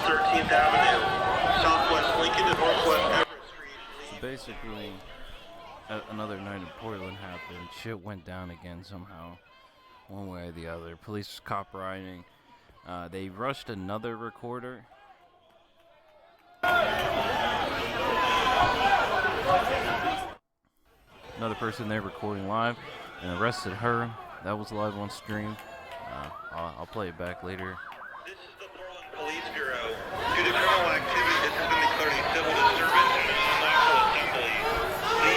13th Avenue, Southwest Lincoln to Northwest Everett Street. So basically, another night in Portland happened. Shit went down again somehow, one way or the other. Police cop rioting. They rushed another recorder. Another person there recording live and arrested her. That was live on stream. I'll play it back later. This is the Portland Police Bureau. Due to criminal activity, this has been declared a civil disturbance and an unlawful assembly.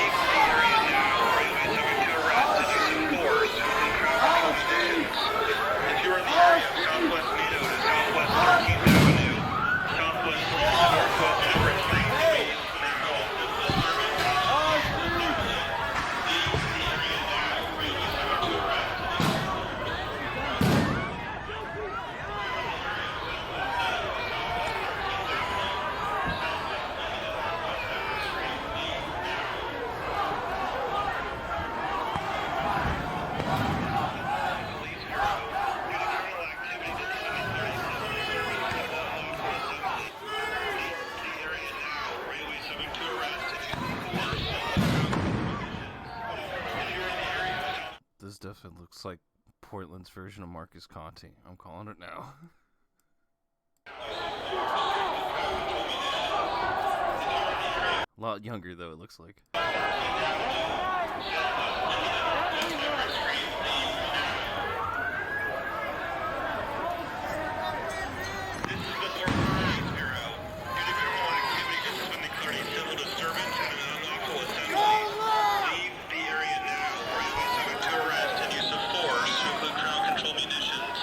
Leave the area now, or you'll be subject to arrest and use of force within traffic conditions.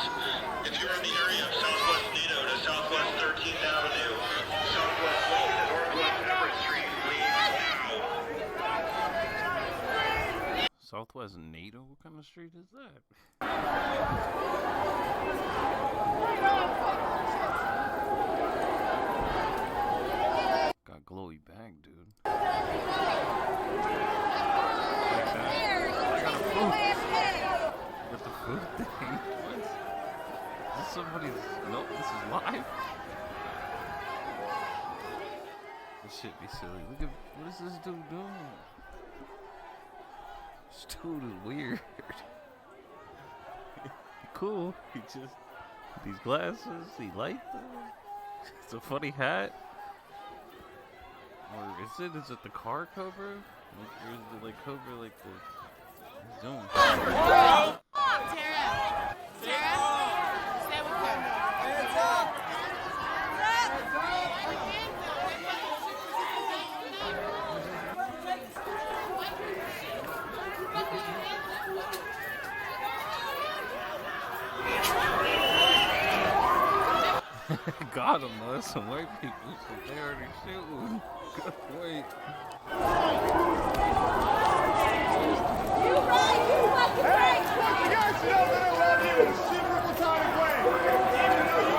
If you are in the area of Southwest Nido to Southwest 13th Avenue, Southwest Lincoln to Northwest Everett Street, please now. This definitely looks like Portland's version of Marcus Conte. I'm calling it now. A lot younger though, it looks like. Southwest NATO? What kind of street is that? Got glowy bag, dude. I got a food. Got the food thing. What? Is this somebody's... Nope, this is live. This shit be silly. Look at... What is this dude doing? This dude is weird. Cool. He just... These glasses, he liked them. It's a funny hat. Or is it the car cover? Or is it like cover like the zone? Tara! Tara? Stay with her. Hands up! Got him, though. That's some white people. So they already shooting. Good point. You right! You fucking right! You guys know that I love you in a super platonic way. Even though you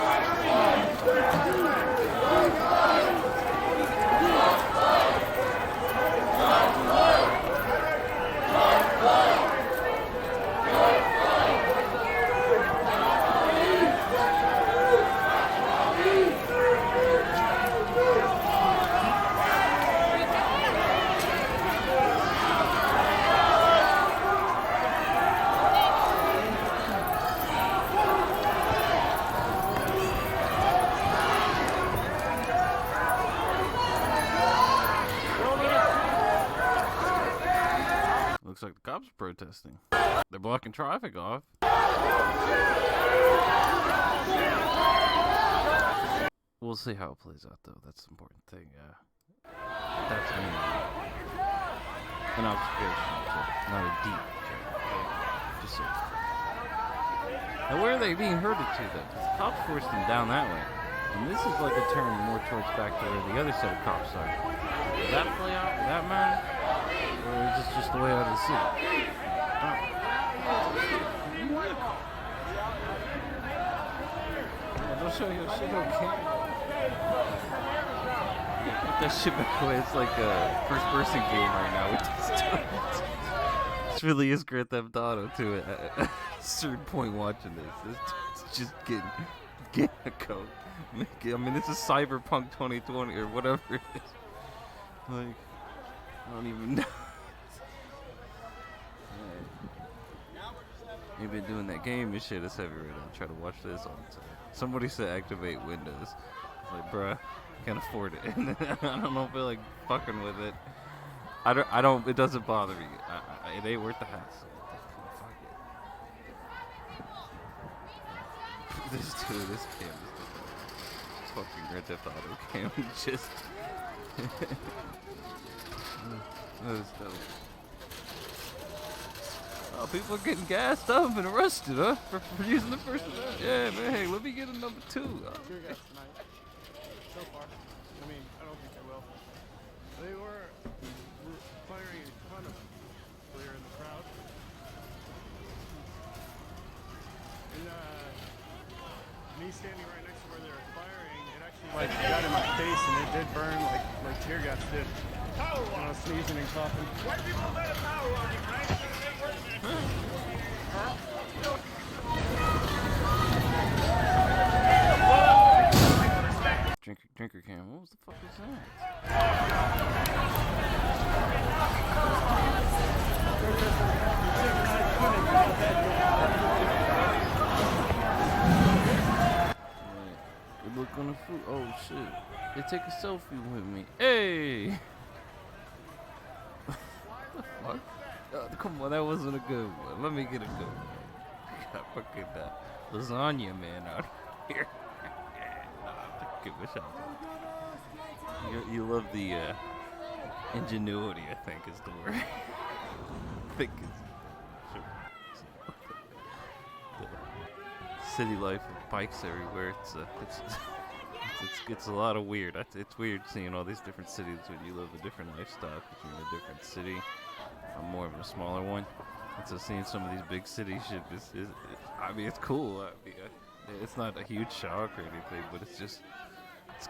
Looks like the cops are protesting. They're blocking traffic off. We'll see how it plays out, though. That's the important thing. That's me. An observation, not a deep joke. Just so. Now, where are they being herded to, though? Because the cops forced them down that way. And this is like a turn more towards back to where the other set of cops are. Does that play out? Does that matter? Or is this just the way out of the city? Don't show your shit on camera. Put that shit back away. It's like a first-person game right now. This really is Grand Theft Auto too. At a certain point watching this, it's just getting a coke. I mean, this is Cyberpunk 2020 or whatever it is. Like, I don't even know. You've been doing that game and shit. It's heavy right now. Try to watch this all the time. Somebody said activate Windows. Like, bruh, can't afford it. And I don't know if I feel like fucking with it. I don't. It doesn't bother me. It ain't worth the hassle. Fuck it. This cam is fucking Grand Theft Auto cam. Just. That was dope. Oh, people are getting gassed up and arrested, huh? For using the first one. Yeah, man. Hey, let me get a number 2. Oh, Tear gas tonight. So far. I mean, I don't think they will. They were firing a ton of them earlier in the crowd. And me standing right next to where they were firing, it actually like got in my face and it did burn like tear gas did. When I was sneezing and coughing. Why people let a power on you, right? Drinker cam. What was the fuck was that? Good look on the fruit. Oh shit. They take a selfie with me. Hey! What the fuck? Come on, that wasn't a good one. Let me get a good one. Got fucking lasagna man out here. Give a shout out. You love the ingenuity, I think is the word. I think is sure. The city life of bikes everywhere. It's a lot of weird. It's weird seeing all these different cities when you live a different lifestyle because you're in a different city. I'm more of a smaller one. And so seeing some of these big city shit is I mean, it's cool. I mean, it's not a huge shock or anything, but it's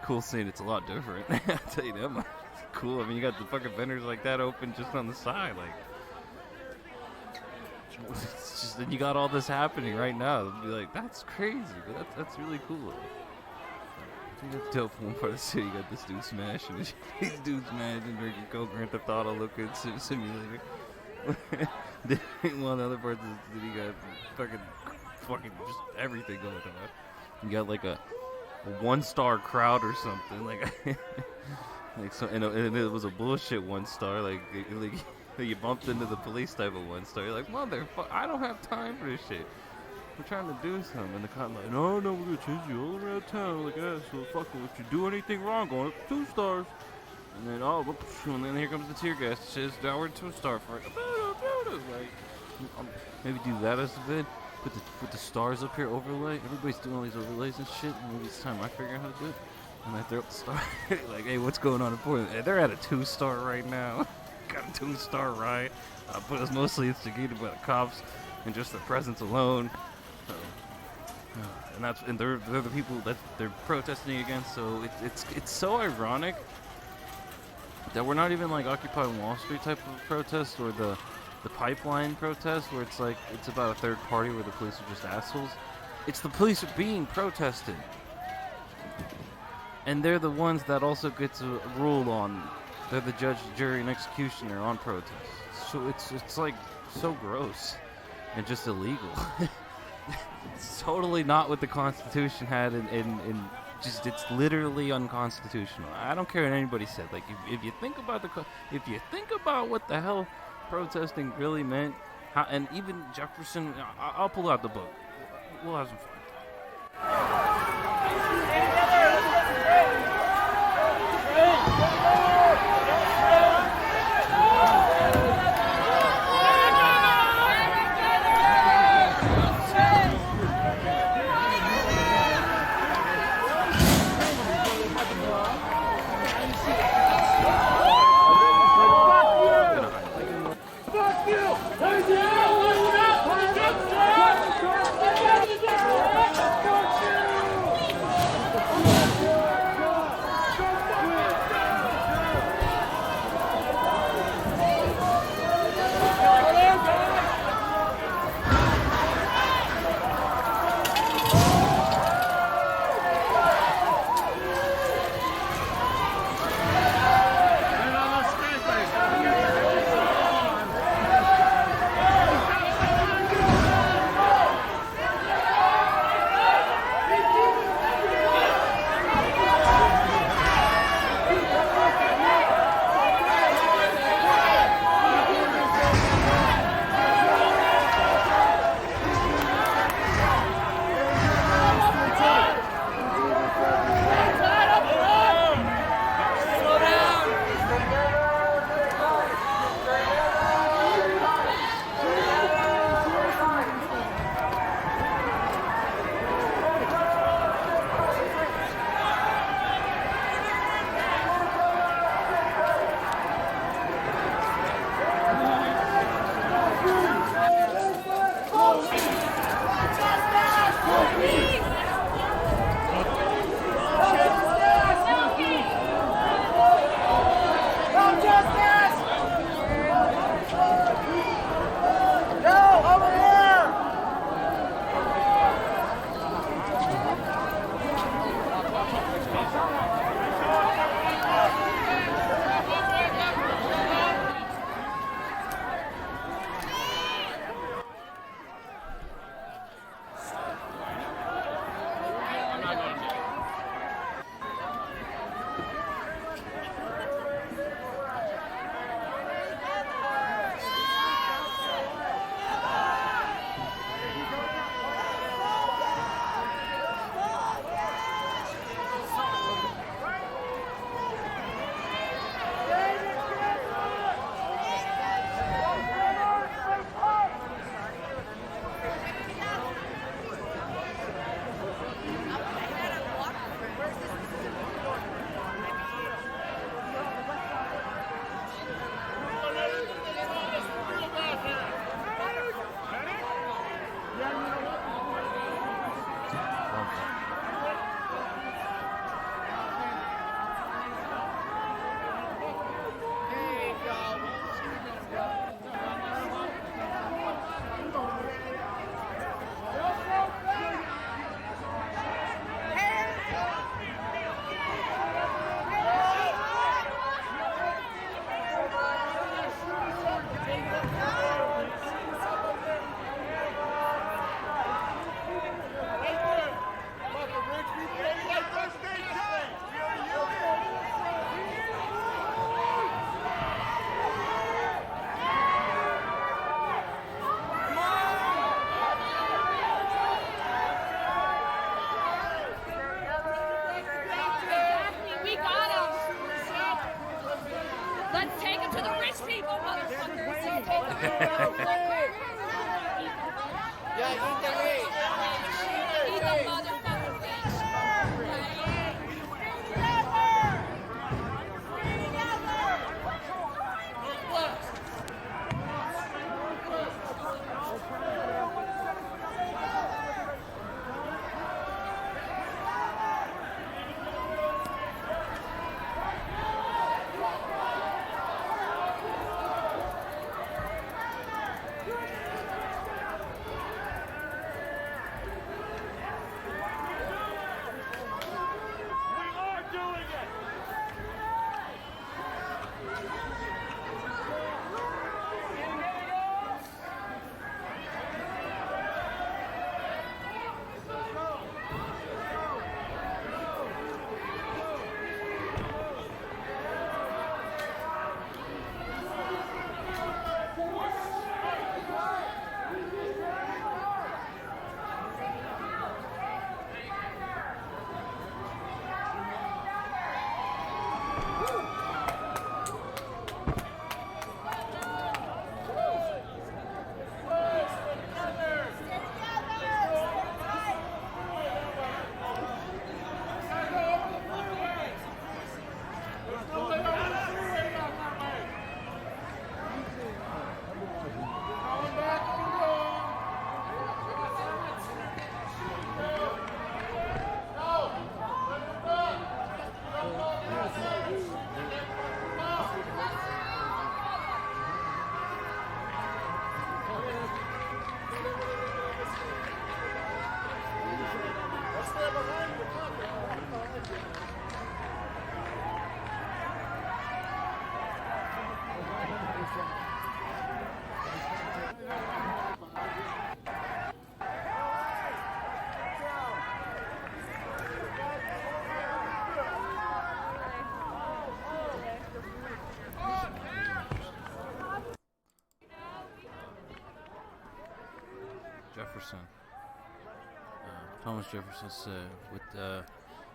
cool seeing it's a lot different. I'll tell you that much. It's cool. I mean, you got the fucking vendors like that open just on the side. Like, it's just, and you got all this happening right now. It'd be like, that's crazy, but that's really cool. You got dope from one part of the city. You got this dude smashing. These dudes smashing, drinking Coke, Grand Theft Auto looking simulator. Then one other part of the city, you got fucking just everything going on. You got like a 1-star crowd or something. Like so, and it was a bullshit 1-star. Like you bumped into the police type of 1-star. You're like, motherfucker, I don't have time for this shit. We're trying to do something. And the cop like, no, we're gonna chase you all around town. Like, yeah, so fucking if you do anything wrong, going up to 2 stars. And then and then here comes the tear gas. It says downward 2-star for it. Like, maybe do that as a bit. Put the stars up here, overlay. Everybody's doing all these overlays and shit. Maybe it's time I figure out how to do it. And I throw up the star. Like, hey, what's going on in Portland? Hey, they're at a 2-star right now. Got a 2-star riot. But it was mostly instigated by the cops and just their presence alone. And they're the people that they're protesting against. So it's so ironic that we're not even like Occupy Wall Street type of protest or the pipeline protest where it's like it's about a third party where the police are just assholes. It's the police being protested, and they're the ones that also gets ruled on. They're the judge, jury, and executioner on protest. So it's like so gross and just illegal. It's totally not what the Constitution had, and just it's literally unconstitutional. I don't care what anybody said. Like if you think about what the hell protesting really meant, and even Jefferson, I'll pull out the book. We'll have some fun. Let's take them to the rich people, motherfuckers. Let's take them. Yeah, eat the meat. Eat the motherfucking rich. Jefferson. Thomas Jefferson said,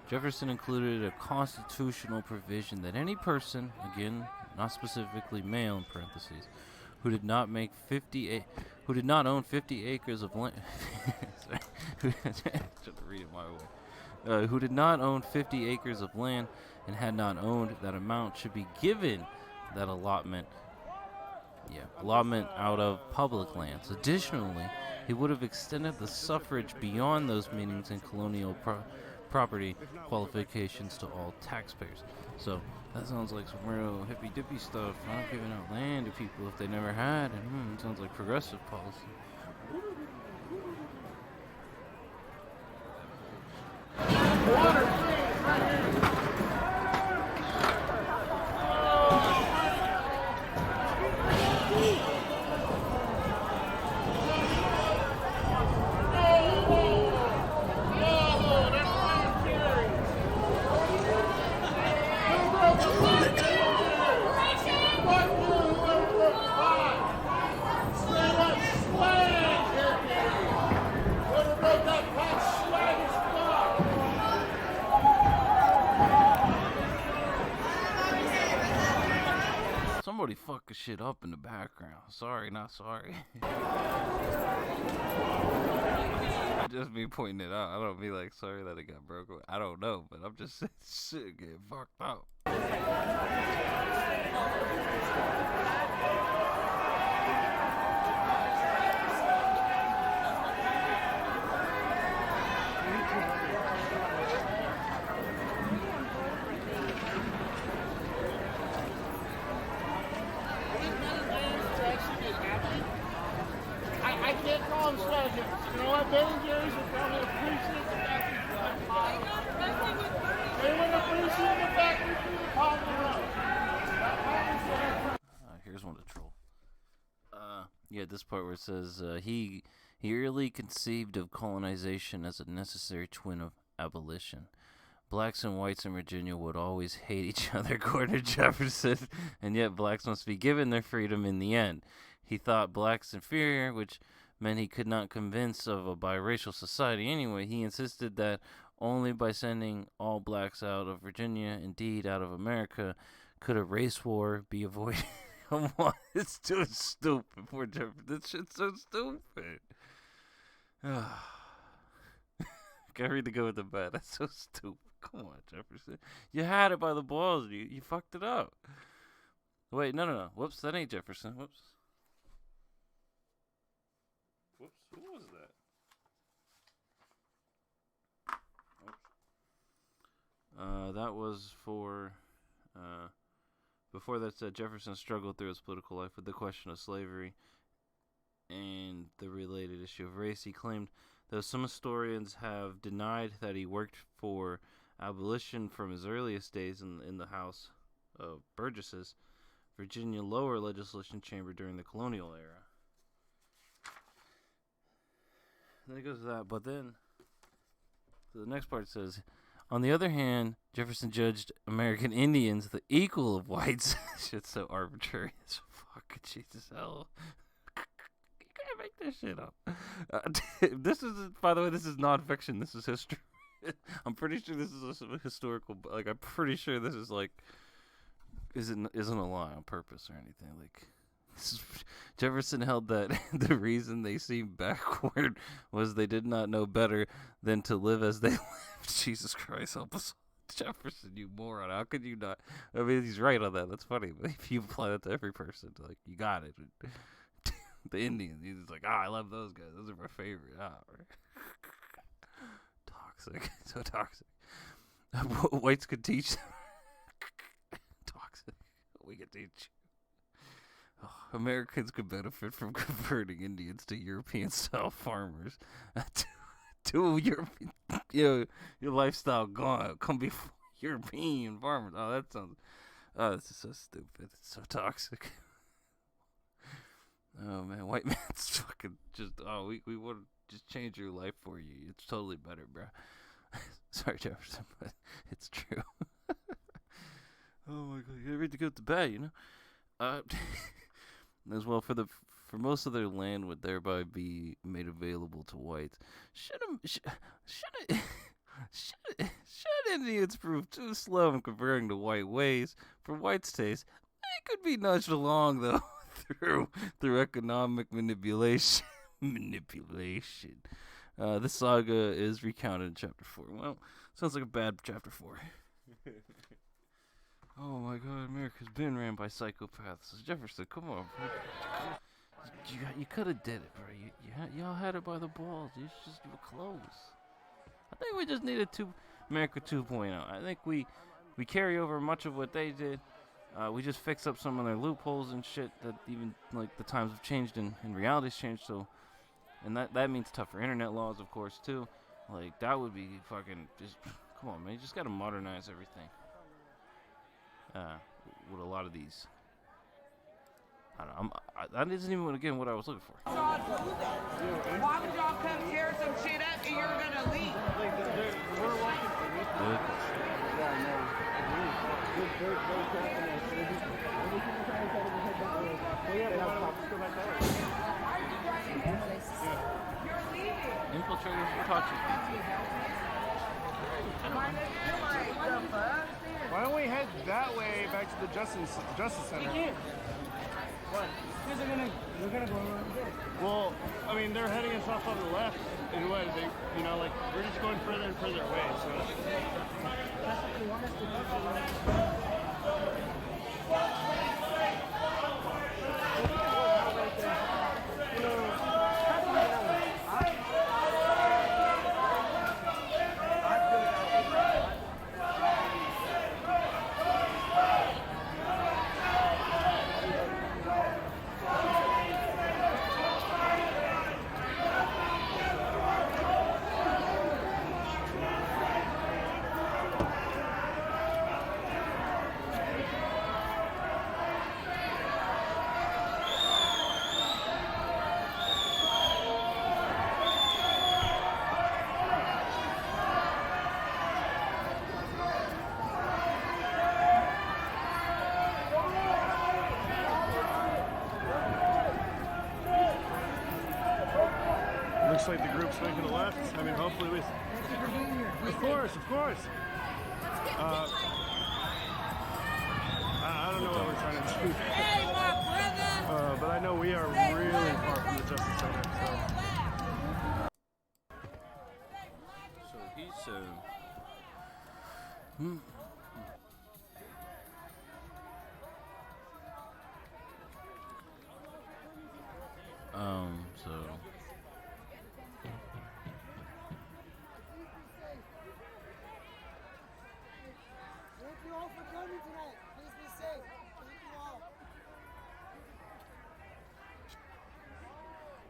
Jefferson included a constitutional provision that any person, again, not specifically male in parentheses, who did not own 50 acres of land, who did not own 50 acres of land and had not owned that amount should be given that allotment out of public lands. Additionally, he would have extended the suffrage beyond those meanings and colonial property qualifications to all taxpayers. So that sounds like some real hippy dippy stuff. Not giving out land to people if they never had, and it sounds like progressive policy. Somebody fucking shit up in the background. Sorry, not sorry. Just me pointing it out. I don't be like sorry that it got broken. I don't know, but I'm just saying shit getting fucked up. I can't call him strategy. You know what? Ben and Jerry's would probably appreciate the fact they would appreciate the fact we threw the ball in the road. Here's one to troll. Yeah, this part where it says he early conceived of colonization as a necessary twin of abolition. Blacks and whites in Virginia would always hate each other, according to Jefferson, and yet blacks must be given their freedom in the end. He thought blacks inferior, which meant he could not convince of a biracial society anyway. He insisted that only by sending all blacks out of Virginia, indeed out of America, Could a race war be avoided? Come on, it's too stupid. Poor Jefferson. This shit's so stupid. Got ready to go with the bed. That's so stupid. Come on, Jefferson. You had it by the balls. You fucked it up. Wait, no. Whoops, that ain't Jefferson. Whoops. Who was that? Oops. That was for... before that said, Jefferson struggled through his political life with the question of slavery and the related issue of race. He claimed, though some historians have denied that he worked for abolition from his earliest days in the House of Burgesses, Virginia lower legislation chamber during the colonial era. Then it goes to that, but then the next part says, on the other hand, Jefferson judged American Indians the equal of whites. Shit's so arbitrary as fuck. Jesus hell. You can't make this shit up. This is, by the way, this is non-fiction. This is history. I'm pretty sure this is a historical. Like, I'm pretty sure this is like isn't a lie on purpose or anything. Like, Jefferson held that the reason they seemed backward was they did not know better than to live as they lived. Jesus Christ, help us. Jefferson, you moron. How could you not? I mean, he's right on that. That's funny. But if you apply that to every person, like, you got it. The Indians, he's like, I love those guys. Those are my favorite. Right. Toxic. So toxic. Whites could teach them. Toxic. We could teach you. Americans could benefit from converting Indians to European-style farmers. To European, your lifestyle gone. Come be European farmers. Oh, that sounds. Oh, this is so stupid. It's so toxic. Oh man, white man's fucking just. Oh, we want to just change your life for you. It's totally better, bro. Sorry, Jefferson, but it's true. Oh my God, you're ready to go to bed, you know. As well, for most of their land would thereby be made available to whites. Should Indians prove too slow in converting to white ways for whites' taste, they could be nudged along though through economic manipulation. This saga is recounted in chapter 4. Well, sounds like a bad chapter 4. Oh my God, America's been ran by psychopaths. Jefferson, come on, bro. You could have did it, bro. Y'all had it by the balls. You were close. I think we just needed America 2.0. I think we carry over much of what they did. We just fix up some of their loopholes and shit that even like the times have changed and reality's changed. So, and that means tougher internet laws, of course, too. Like that would be fucking just come on, man. You just gotta modernize everything. With a lot of these. I don't know. That isn't even again what I was looking for. Why would y'all come tear some shit up and you're gonna leave? We're walking through this. Infiltrators were touching. Why don't we head that way back to the Justice Center? We can't. What? Because we're gonna go around there. Well, I mean, they're heading us off on the left. And what? They, like we're just going further and further away. So. That's what they want us to do. Looks like the group's making a left. I mean, hopefully we... Of course. I Hey, my brother! But I know we are really far from the Justice Center, so. So he's so Thank you all for coming tonight. Please be safe. Thank you all.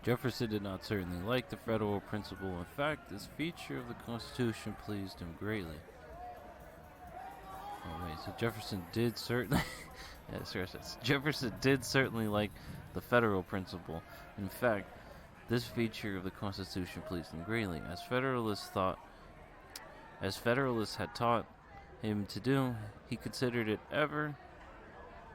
Jefferson did not certainly like the federal principle. In fact, this feature of the Constitution pleased him greatly. Oh wait, so Jefferson did certainly Jefferson did certainly like the federal principle. In fact, this feature of the Constitution pleased him greatly, as Federalists had taught him to do. He considered it ever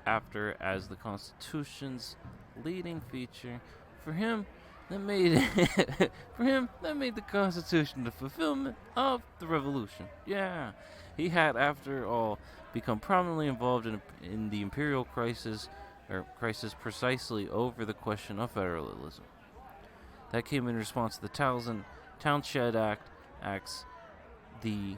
after as the Constitution's leading feature. For him, that made the Constitution the fulfillment of the Revolution. Yeah, he had, after all, become prominently involved in the imperial crisis precisely over the question of federalism. That came in response to the Townshend Acts, the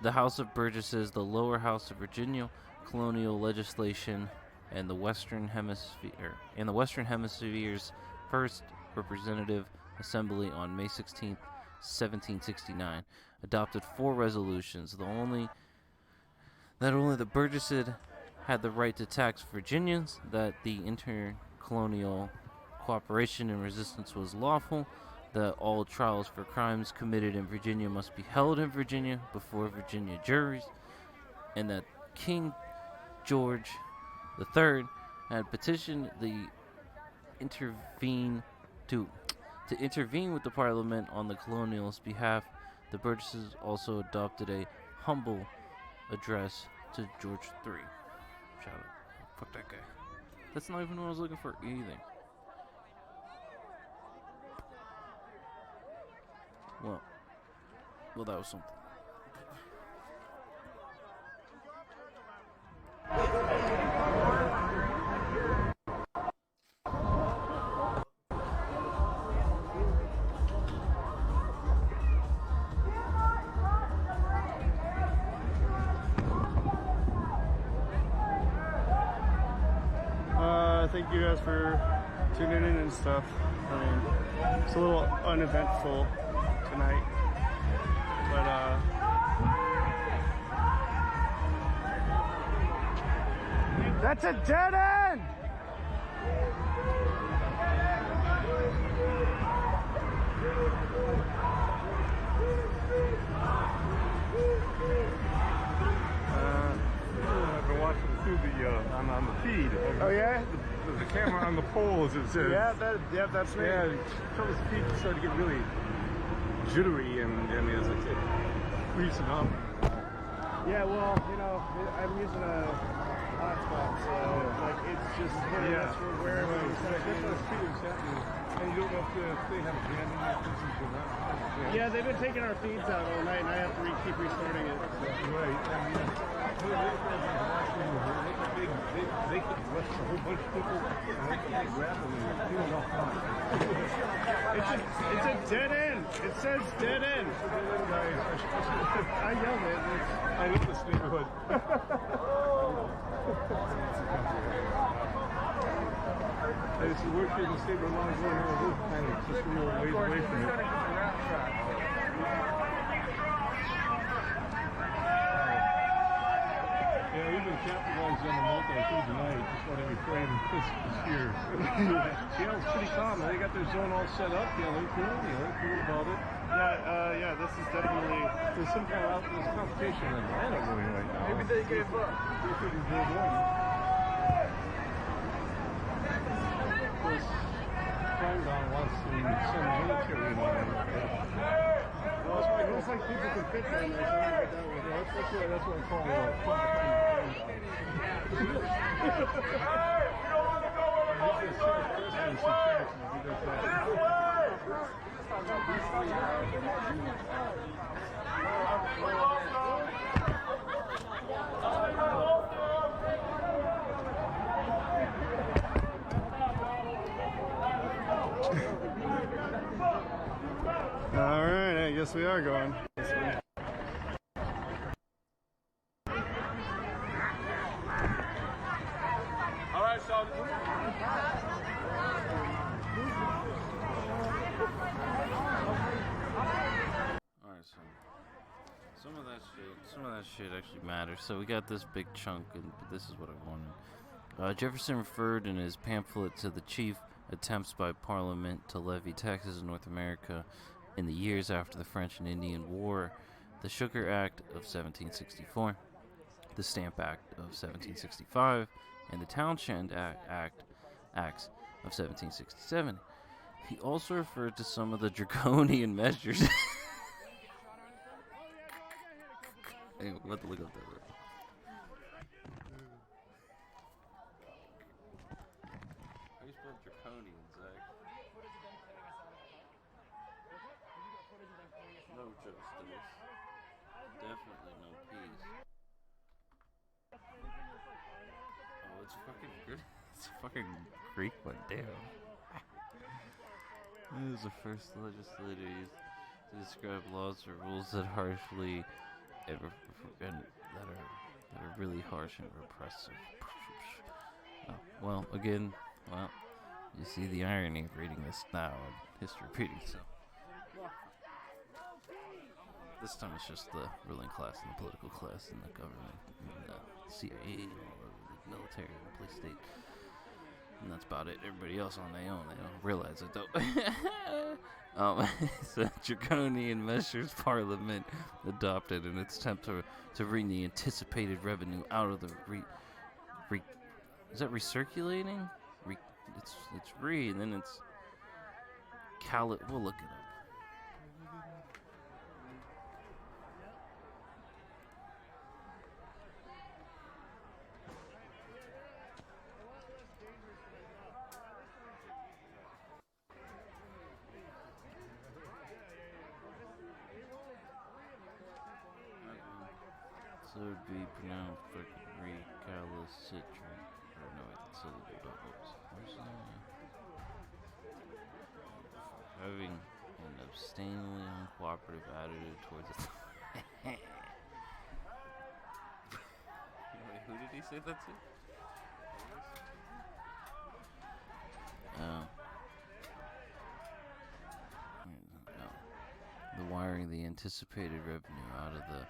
House of Burgesses, the lower house of Virginia colonial legislation, and the Western Hemisphere's first representative assembly on May 16, 1769, adopted 4 resolutions. That only the Burgesses had the right to tax Virginians, that the intercolonial cooperation and resistance was lawful, that all trials for crimes committed in Virginia must be held in Virginia before Virginia juries, and that King George III had petitioned to intervene with the Parliament on the colonialists' behalf. The Burgesses also adopted a humble address to George III. Shout out. Fuck that guy. That's not even what I was looking for either. Well, that was something. Thank you guys for tuning in and stuff. I mean, it's a little uneventful tonight, but that's a dead end! I've been watching through the on the feed. Oh yeah? The camera on the pole, as it says. Yeah, that's me. Yeah, Charles' feet started to get really jittery, and I mean, it's freezing up. Yeah, well, you know, I'm using a hotspot, so like it's just that's wherever Right. it's That's what feeding's happening. And you don't know if they have abandoned that business or not. Yeah, they've been taking our feeds out all night, and I have to keep restarting it. So. Right. I mean, they could arrest a whole bunch of people, and they grab them and do it all fine. It's a dead end. It says dead end. I yelled it. I know this neighborhood. I used to work here in the state of Long Island, kind of just a little ways away from it. Yeah, we've been capitalizing on the multi-food tonight, just about every frame this year. Yeah, it's pretty calm. They got their zone all set up. Yeah, they're cool. Yeah, they're cool about it. Yeah, this is definitely. There's some kind of there's competition in Atlanta going right now. Maybe they gave up. They couldn't build one. This crime down wants to send military in on them. It looks like people can fit there. That's what I call guess we are going this way. All right, so Alright, so some of that shit actually matters. So we got this big chunk, and this is what I wanted. Jefferson referred in his pamphlet to the chief attempts by Parliament to levy taxes in North America in the years after the French and Indian War, the Sugar Act of 1764, the Stamp Act of 1765, and the Townshend Acts of 1767. He also referred to some of the draconian measures. Hey, we'll have to look up that word. How do you spell draconian, Zach? No justice. Definitely no peace. Oh, it's fucking good. It's a fucking Greek one, damn. This is the first legislator used to describe laws or rules that harshly and that are really harsh and repressive. Well, again, you see the irony of reading this now and history repeating itself. This time it's just the ruling class and the political class and the government and the CIA and all over the military and the police state. And that's about it. Everybody else on their own. They don't realize it though. So draconian measures Parliament adopted in its attempt to bring the anticipated revenue out of the is that recirculating? It's and then it's we'll look it up. So it would be pronounced recalcitrant. Or no, it's syllable doubles. Having an abstain uncooperative attitude towards it. Wait, who did he say that to? The wiring the anticipated revenue out of the.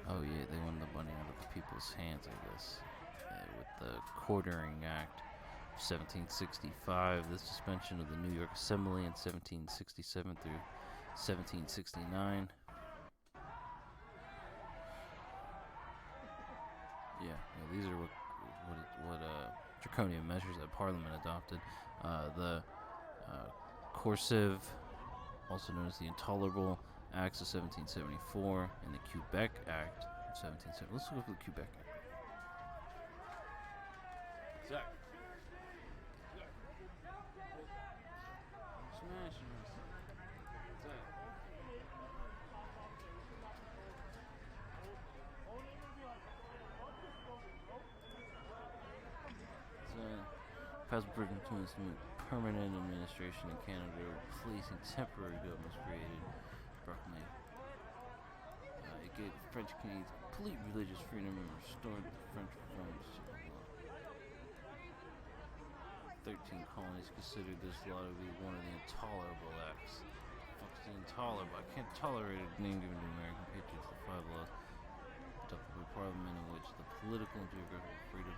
Oh yeah, they wanted the money out of the people's hands, I guess. With the Quartering Act of 1765, the suspension of the New York Assembly in 1767 through 1769. Yeah, these are what draconian measures that Parliament adopted. The Corsive, also known as the Intolerable Acts of 1774, and the Quebec Act of 1770. Let's look at the Quebec Act. Zach. Smash us. Zach. Passed Britain to its permanent administration in Canada, replacing temporary governments created. Proclamation. It gave the French Canadians complete religious freedom and restored the French reforms to the law. 13 colonies considered this law to be one of the intolerable acts. Fuck's the intolerable? I can't tolerate a name given to American patriots. The 5 laws adopted by Parliament in which the political and geographical freedom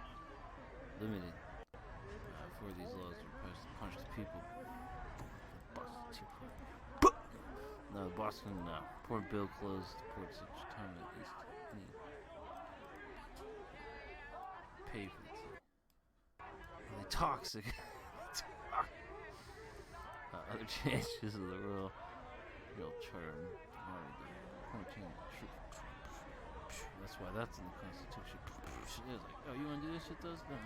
limited. For these laws were passed to punish the people. No, Boston, no. Port Bill closed the port such time at least any pay for the tea. Really toxic. Other changes of the Royal Charter. That's why that's in the Constitution. It's like, oh, you want to do this shit, does? Get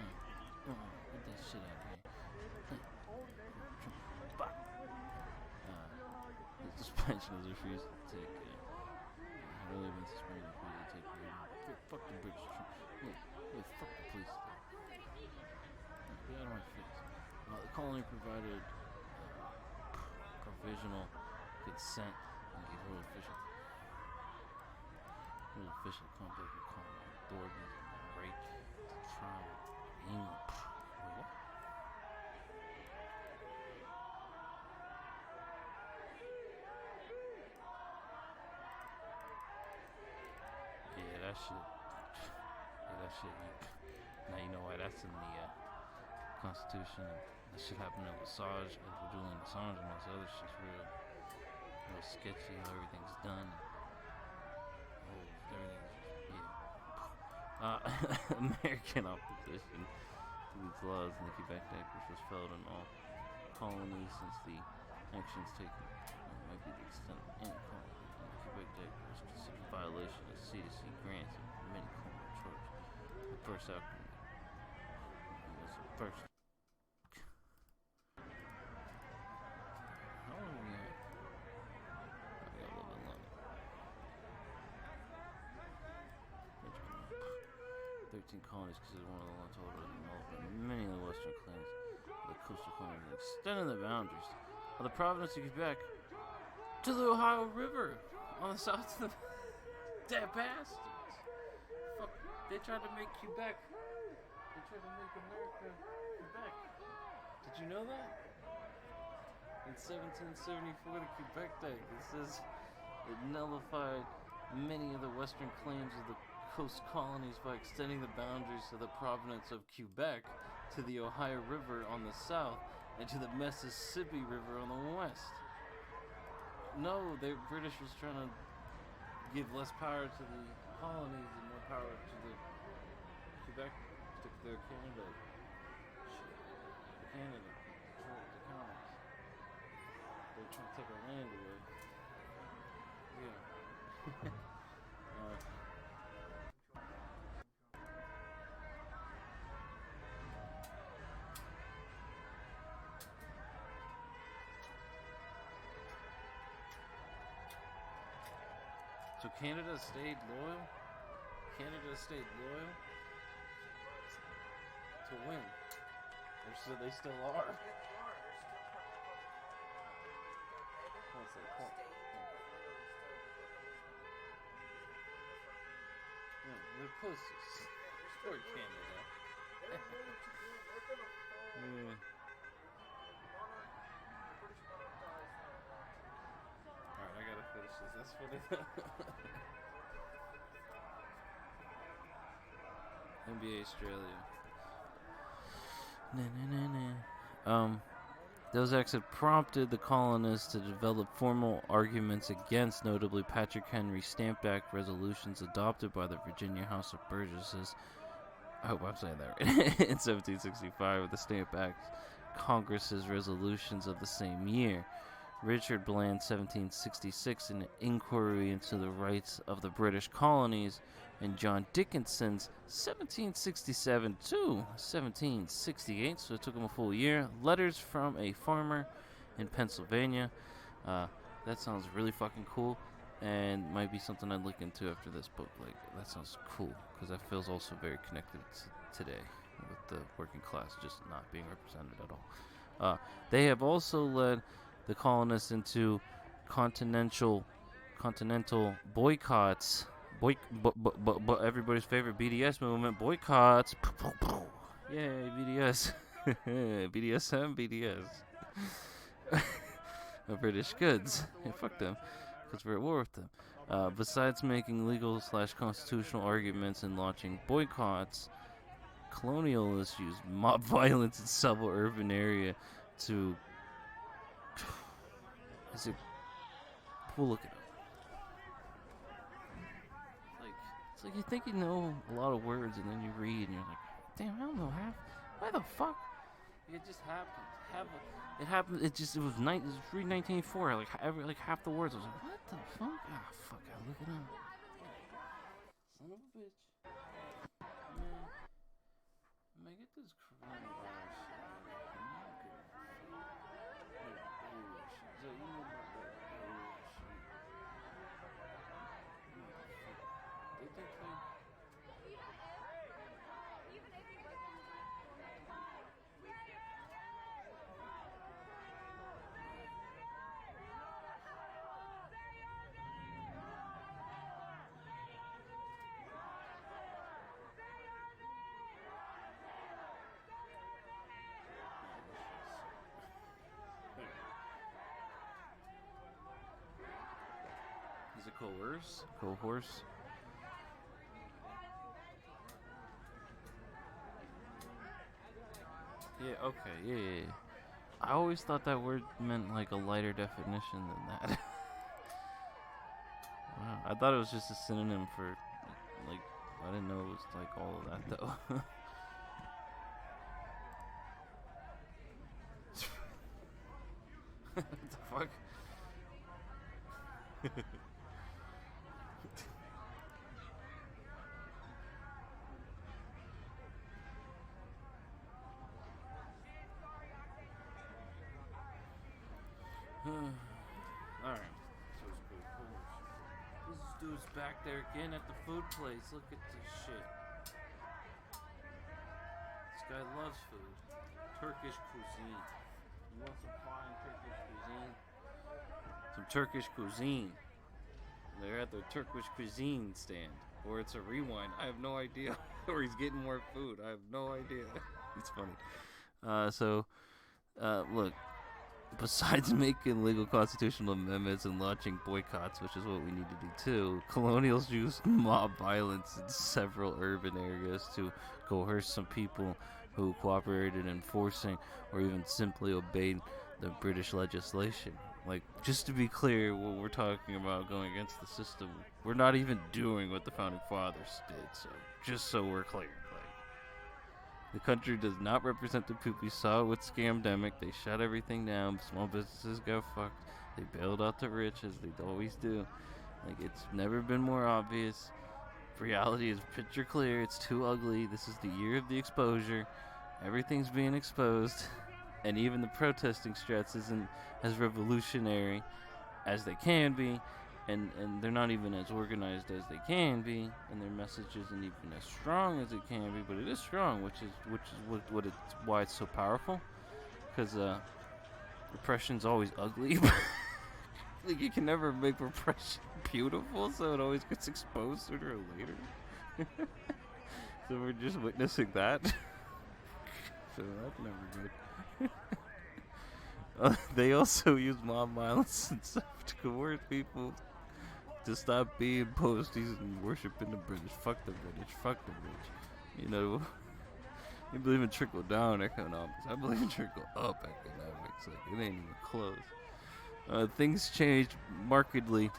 that shit out of here. The suspension was refused to take. Had only been suspended refused to take. Fuck the British. Wait, fuck the police. Get out of my face. The colony provided provisional consent and get real official. Real official conflict with colonial authorities and right to trial England. Wait, what? Yeah, that shit. Yeah, that shit. Now you know why that's in the Constitution. That shit happened to Assange, Julian Assange, and all this other shit's real sketchy. How everything's done. Everything's, yeah. American opposition to these laws in the Quebec Act, which was felt in all colonies since the actions taken might be the extent of any colony. And the Quebec Act was considered a violation of C.H.O.P grants and many colonial charges. The first outcome was the first. How long are we at? We got a little bit longer. 13 colonies considered one of the ones older than development. Many of the western claims of the coastal colonies extending the boundaries of the province of Quebec to the Ohio River on the south of the dead bastards. Fuck, they tried to make Quebec. They tried to make America Quebec. Did you know that? In 1774, the Quebec Act, it says it nullified many of the western claims of the coast colonies by extending the boundaries of the province of Quebec to the Ohio River on the south and to the Mississippi River on the west. No, the British was trying to give less power to the colonies and more power to the Quebec, to their Canada. Shit. The Canada. The colonies. They're trying to take our land away. Yeah. So Canada stayed loyal? Canada stayed loyal? To win. So they still are. What's that called? Yeah, they're pussies. Poor Canada. Yeah. Alright, I gotta finish this. That's funny. NBA Australia. Those acts had prompted the colonists to develop formal arguments against, notably Patrick Henry's Stamp Act resolutions adopted by the Virginia House of Burgesses. I hope I'm saying that right. In 1765, with the Stamp Act Congress's resolutions of the same year. Richard Bland's 1766, an inquiry into the rights of the British colonies, and John Dickinson's 1767 to 1768, so it took him a full year. Letters from a farmer in Pennsylvania. That sounds really fucking cool, and might be something I'd look into after this book. Like, that sounds cool, because that feels also very connected to today, with the working class just not being represented at all. They have also led the colonists into continental boycotts. But everybody's favorite BDS movement, boycotts. Yay, BDS. BDSM, BDS. British goods. Yeah, fuck them. Because we're at war with them. Besides making legal / constitutional arguments and launching boycotts, colonialists used mob violence in several urban areas to... Is it... We'll look it up. It's like you think you know a lot of words and then you read and you're like, damn, I don't know half. Why the fuck? It just happened. It happened. It was 1984. Like half the words. I was like, what the fuck? Ah, fuck. I look it up. Son of a bitch. Man, get this coronavirus. So you know about that. They think Is it coerce? Coerce? Yeah, okay, yeah. I always thought that word meant like a lighter definition than that. Wow, I thought it was just a synonym for, like, I didn't know it was like all of that though. What the fuck? Alright. This dude's back there again at the food place. Look at this shit. This guy loves food. Turkish cuisine. You want some fine Turkish cuisine? Some Turkish cuisine. They're at the Turkish cuisine stand. Or it's a rewind. I have no idea. Or he's getting more food. I have no idea. It's funny. Look. Besides making legal constitutional amendments and launching boycotts, which is what we need to do too, colonials used mob violence in several urban areas to coerce some people who cooperated in enforcing or even simply obeyed the British legislation. Like, just to be clear, when we're talking about going against the system, we're not even doing what the Founding Fathers did, so just so we're clear. The country does not represent the people. We saw it with Scamdemic. They shut everything down. Small businesses got fucked. They bailed out the rich, as they always do. Like, it's never been more obvious. Reality is picture clear. It's too ugly. This is the year of the exposure. Everything's being exposed. And even the protesting strats isn't as revolutionary as they can be. And they're not even as organized as they can be, and their message isn't even as strong as it can be, but it is strong, which is why it's so powerful. Because repression's always ugly. Like, you can never make repression beautiful, so it always gets exposed sooner or later. So we're just witnessing that. So that's never good. They also use mob violence and stuff to coerce people to stop being posties and worshiping the British. Fuck the British. Fuck the British. You know, you believe in trickle-down economics. I believe in trickle-up economics. Like, it ain't even close. Things changed markedly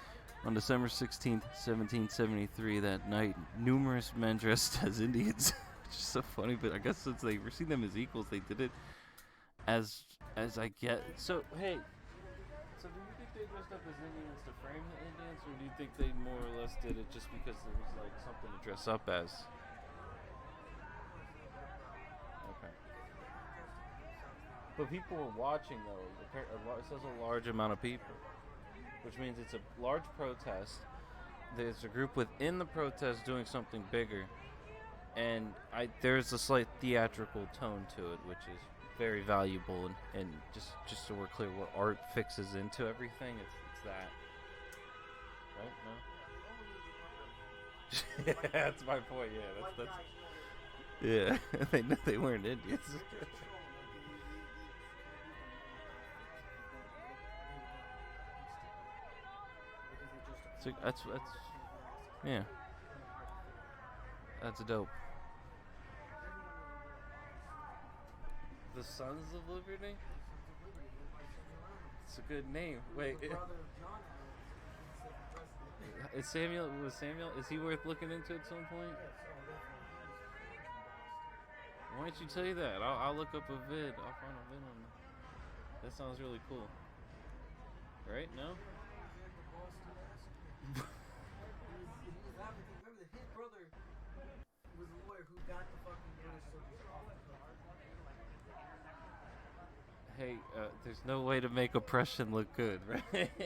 on December 16th, 1773. That night, numerous men dressed as Indians, which is so funny, but I guess since they were seeing them as equals, they did it as I get. So, hey, so do you think they dressed up as Indians to frame the Indians, or do you think they more or less did it just because there was, like, something to dress up as? Okay. But people were watching, though. It says a large amount of people, which means it's a large protest. There's a group within the protest doing something bigger, and there's a slight theatrical tone to it, which is very valuable, and just so we're clear, what art fixes into everything, it's that, right? No. Yeah, that's my point. Yeah, that's they weren't Indians. So that's yeah, that's dope. The Sons of Liberty? It's a good name. Wait, is Samuel? Is he worth looking into at some point? Why don't you tell you that? I'll look up a vid. I'll find a vid on that. That sounds really cool. Right? No? Remember his brother was a lawyer who got the fucking British soldiers off the guard. Hey, there's no way to make oppression look good, right?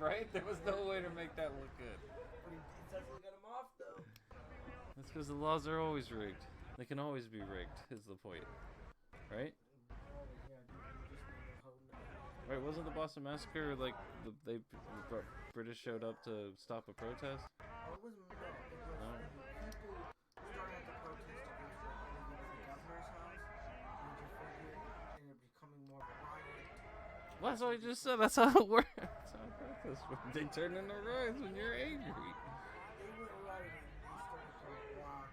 Right? There was no way to make that look good. But he successfully got him off, though. That's because the laws are always rigged. They can always be rigged, is the point. Right? Right, wasn't the Boston Massacre, like, the British showed up to stop a protest? Oh, it wasn't, no. It was people started the protest against the governor's house, and just ended up becoming more of a riot. Well, that's what I just said. That's how it works. That's what they turn into riots when you're angry. They went rioting. They started throwing rocks.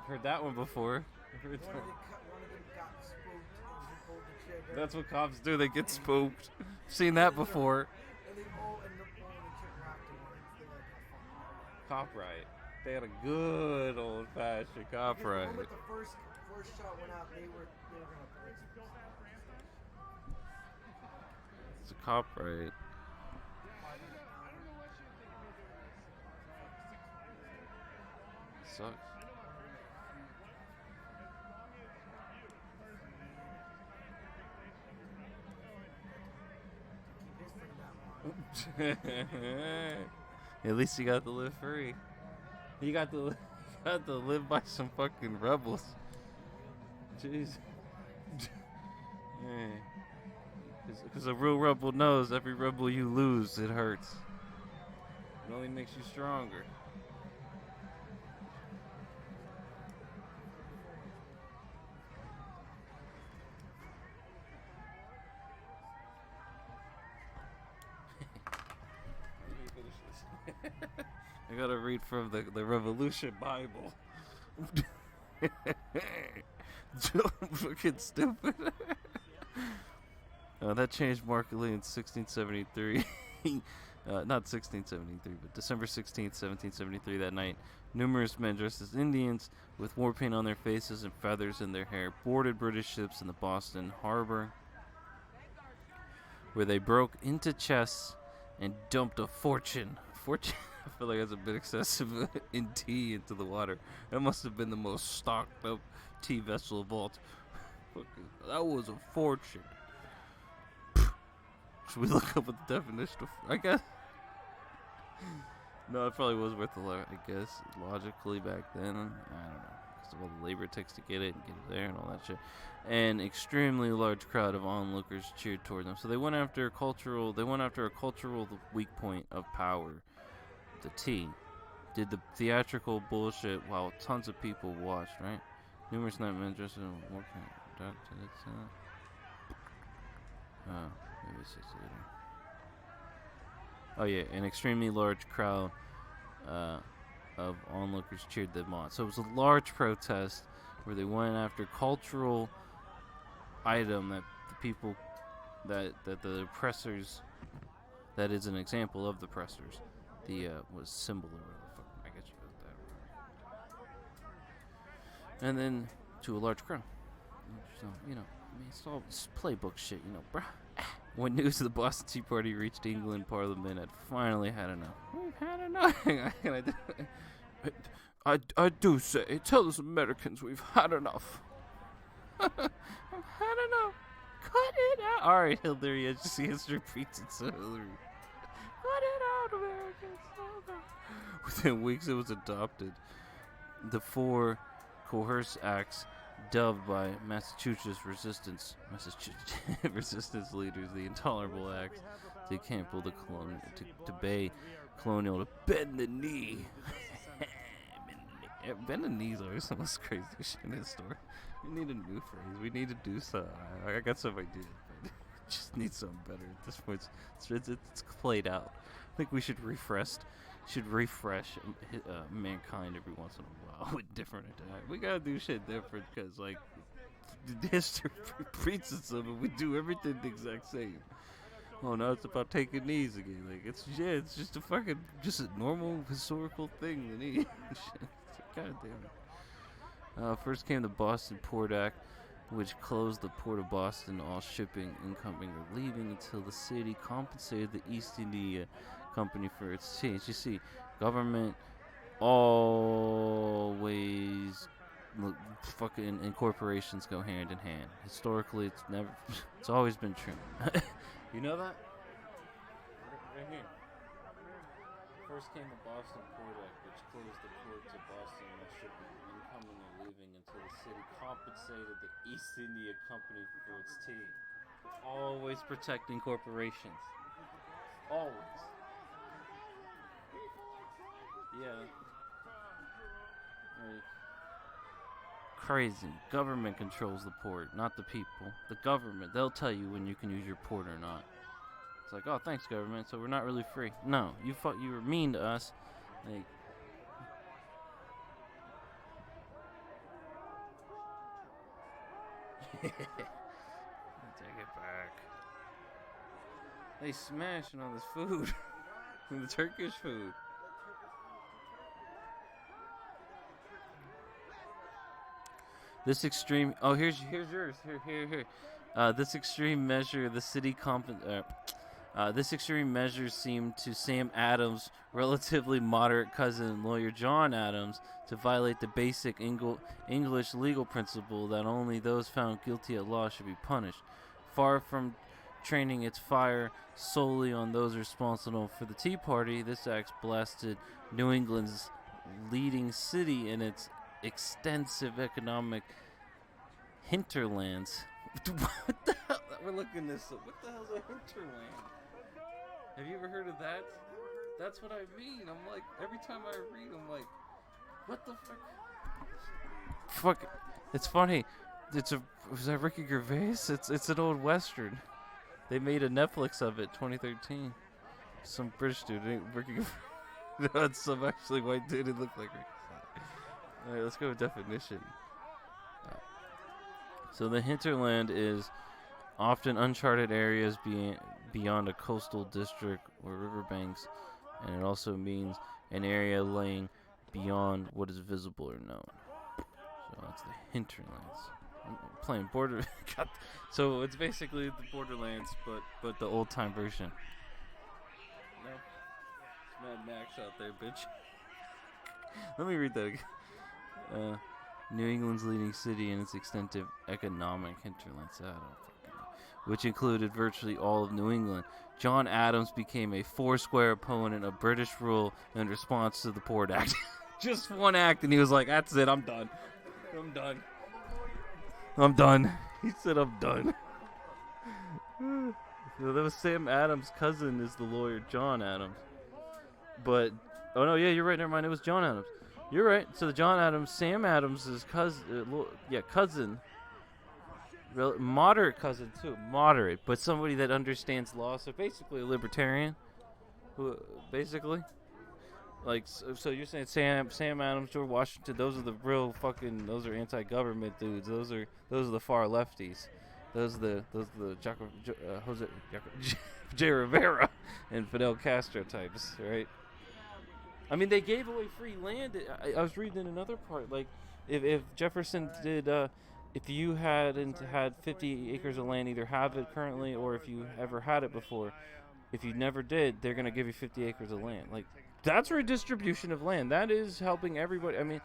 Heard that one before. One of them got spooked and he pulled the trigger. That's what cops do. They get spooked. Seen that before. And they all end up pulling the trigger afterwards. They're like, oh, fuck. Cop riot. They had a good old fashioned cop Because the riot. moment the first shot went out, they were gonna pull it. It's a cop riot. Sucks. At least you got to live free. You got to live by some fucking rebels. Jeez. Because a real rebel knows every rebel you lose, it hurts. It only makes you stronger. I gotta read from the Revolution Bible. Fucking stupid. That changed markedly in 1673. Not 1673, but December 16th, 1773. That night, numerous men dressed as Indians with war paint on their faces and feathers in their hair boarded British ships in the Boston harbor, where they broke into chests and dumped a fortune. I feel like that's a bit excessive in tea into the water. That must have been the most stocked up tea vessel of all. That was a fortune. Should we look up what the definition of? I guess. No, it probably was worth a lot. I guess logically back then. I don't know, because of all the labor it takes to get it and get it there and all that shit. An extremely large crowd of onlookers cheered toward them. So they went after a cultural weak point of power. The tea. Did the theatrical bullshit while tons of people watched, right? Numerous night men dressed in war paint. Maybe it's just later. Oh yeah, an extremely large crowd of onlookers cheered them on. So it was a large protest where they went after cultural item that the people that the oppressors, that is an example of the oppressors. The was symbol or whatever the fuck. I guess you got that. And then to a large crowd. So, I mean, it's all playbook shit, bruh. When news of the Boston Tea Party reached England, Parliament had finally had enough. We've had enough. I do say, tell those Americans we've had enough. I've had enough. Cut it out. All right, Hillary, as you see, history repeats it, so Hillary. Cut it out, Americans. Within weeks, it was adopted. The 4 coerce acts, dubbed by Massachusetts resistance leaders the Intolerable Acts, to cancel the to bay colonial to bend the knee. Bend the knees always the most crazy shit in this story. We need a new phrase. We need to do something. I got some ideas, but just need something better at this point. It's played out. I think we should refresh mankind every once in a while with different attacks. We gotta do shit different because, like, history preaches of it. We do everything the exact same. Oh, now it's about taking knees again. Like, it's just a normal historical thing. The knee. God damn it. First came the Boston Port Act, which closed the port of Boston, all shipping, incoming, or leaving, until the city compensated the East India Company for its change. You see, government always fucking and corporations go hand in hand. Historically, it's always been true. You know that? Right here. First came the Boston Port Act, which closed the ports of Boston and all shipping, incoming and leaving, until the city compensated the East India Company for its tea. Always protecting corporations. Always. Yeah. Like, crazy. Government controls the port, not the people. The government, they'll tell you when you can use your port or not. It's like, oh, thanks, government. So we're not really free. No, you were mean to us. Like, take it back. They smashing all this food. The Turkish food. This extreme. Oh, here's yours. Here. This extreme measure, the city this extreme measure seemed to Sam Adams' relatively moderate cousin, lawyer John Adams, to violate the basic English legal principle that only those found guilty at law should be punished. Far from training its fire solely on those responsible for the Tea Party, this act blasted New England's leading city in its extensive economic hinterlands. What the hell? We're looking this up. What the hell's a hinterland? Have you ever heard of that? That's what I mean. I'm like, every time I read, I'm like, what the fuck? Fuck. It's funny. Was that Ricky Gervais? It's an old Western. They made a Netflix of it, 2013. Some British dude, Ricky Gervais. No, it's some actually white dude who looked like Ricky. Alright, let's go with definition. So the hinterland is often uncharted areas beyond a coastal district or riverbanks, and it also means an area lying beyond what is visible or known. So that's the hinterlands. I'm playing border. So it's basically the Borderlands, but the old time version. No, it's Mad Max out there, bitch. Let me read that again. New England's leading city and its extensive economic hinterlands, which included virtually all of New England. John Adams became a foursquare opponent of British rule in response to the Port Act. Just one act, and he was like, that's it, I'm done. He said, I'm done. So that was Sam Adams' cousin is the lawyer John Adams. But, oh no, yeah, you're right, never mind, it was John Adams. You're right. So John Adams, Sam Adams' cousin, moderate cousin too, moderate, but somebody that understands law. So basically a libertarian, basically. Like, so you're saying Sam Adams, George Washington, those are the real those are anti-government dudes. Those are the far lefties. Those are the J. Rivera and Fidel Castro types, right? I mean, they gave away free land. I was reading in another part, like, if Jefferson did, if you hadn't had 50 acres of land, either have it currently or if you ever had it before, if you never did, they're going to give you 50 acres of land. Like, that's redistribution of land. That is helping everybody. I mean,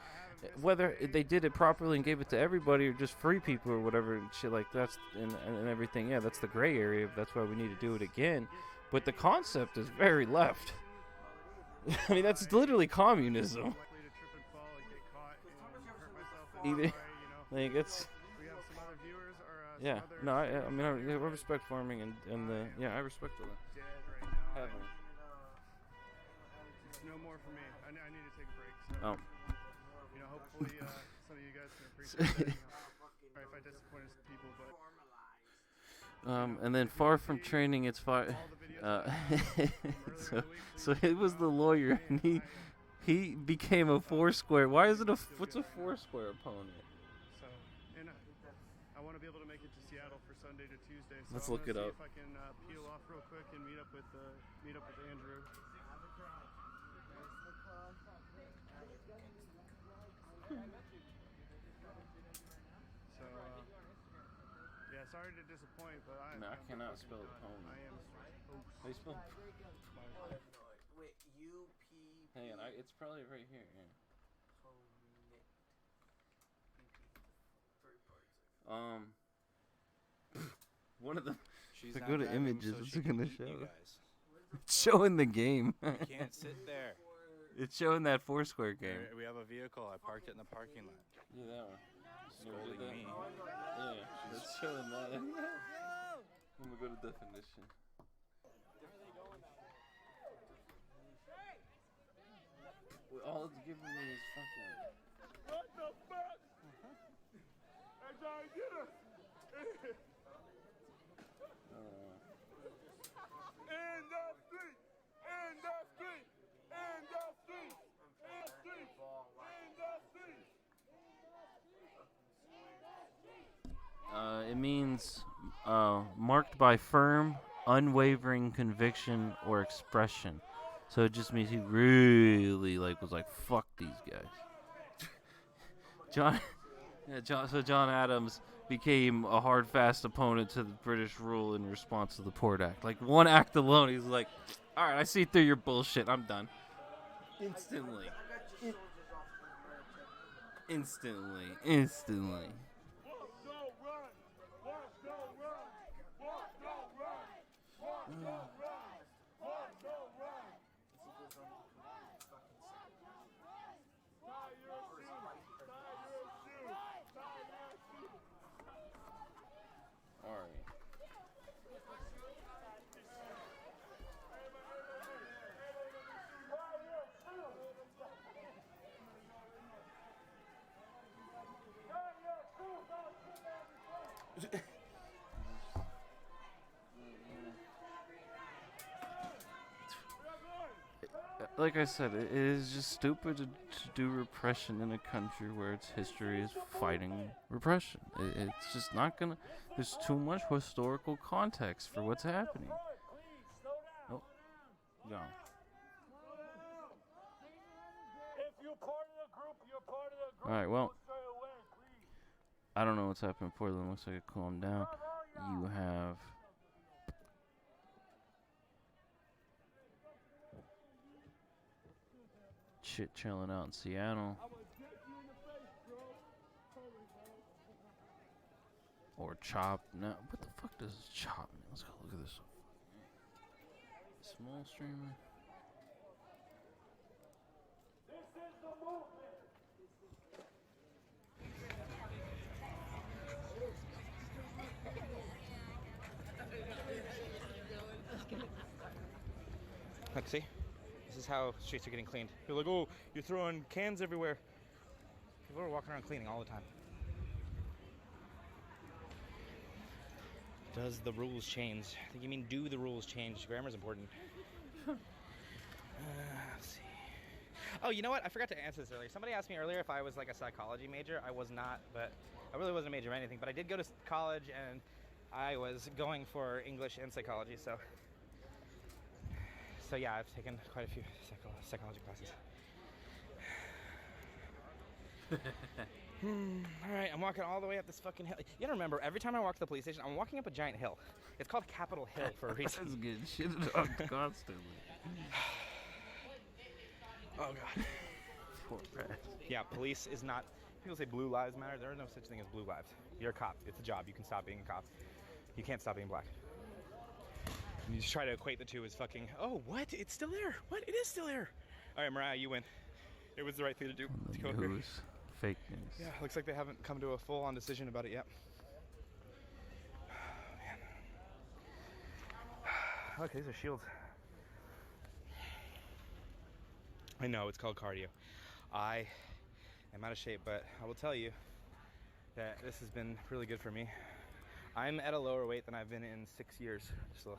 whether they did it properly and gave it to everybody or just free people or whatever, shit like that's and everything, yeah, that's the gray area. That's why we need to do it again. But the concept is very left. I mean, that's literally communism. Either, like, it's. Yeah, no, I mean, I respect farming and the, yeah, I respect all that. Heavily. It's no more for me. I need to take a break. So, hopefully some of you guys can appreciate that. Sorry if I disappointed some people, but. And then far from training, it's far. So it was the lawyer, and he became a foursquare. Why is it what's a foursquare opponent? So, and I want to be able to make it to Seattle for Sunday to Tuesday. So Let's look it up. If I can peel off real quick and meet up with Andrew. So, yeah, sorry to disappoint, but I cannot spell opponent. I am. How you spell? Wait, U-P... Hang on, it's probably right here. Yeah. One of the. She's If I not go to driving, images, so what's she it can gonna eat show? you guys. It's showing the game. You can't sit there. It's showing that foursquare game. We have a vehicle. I parked it in the parking lot. Yeah, that one. Scolding me. Yeah, it's showing that. I'm gonna go to definition. All it's giving me is fucking. What the fuck? Hey, Johnny, get her! It means marked by firm, unwavering conviction or expression. So it just means he really was like, fuck these guys. John Adams became a hard, fast opponent to the British rule in response to the Port Act. Like, one act alone, he's like, all right, I see through your bullshit. I'm done. Instantly. Instantly. Like I said, it is just stupid to do repression in a country where its history is fighting repression. It's just not gonna. There's too much historical context for what's happening. Oh, gone. All right, well, I don't know what's happening in Portland. Looks like it calmed down. You have shit chilling out in Seattle. Or C.H.O.P. No, what the fuck does C.H.O.P mean? Let's go look at this. Small streamer. Look, see? This is how streets are getting cleaned. You're like, oh, you're throwing cans everywhere. People are walking around cleaning all the time. Does the rules change? I think you mean do the rules change. Grammar's important. Let's see. Oh, you know what? I forgot to answer this earlier. Somebody asked me earlier if I was like a psychology major. I was not, but I really wasn't a major of anything. But I did go to college, and I was going for English and psychology, so yeah, I've taken quite a few psychology classes. All right, I'm walking all the way up this fucking hill. You gotta remember, every time I walk to the police station, I'm walking up a giant hill. It's called Capitol Hill for a reason. That's getting shitted on constantly. Oh, God. Poor rat. Yeah, police is not... People say blue lives matter. There is no such thing as blue lives. You're a cop. It's a job. You can stop being a cop. You can't stop being black. And you just try to equate the two as fucking, oh, what? It's still there. What? It is still there. All right, Mariah, you win. It was the right thing to do. To go here. Fake news. Yeah, looks like they haven't come to a full-on decision about it yet. Man. Look, these are shields. I know, it's called cardio. I am out of shape, but I will tell you that this has been really good for me. I'm at a lower weight than I've been in 6 years. So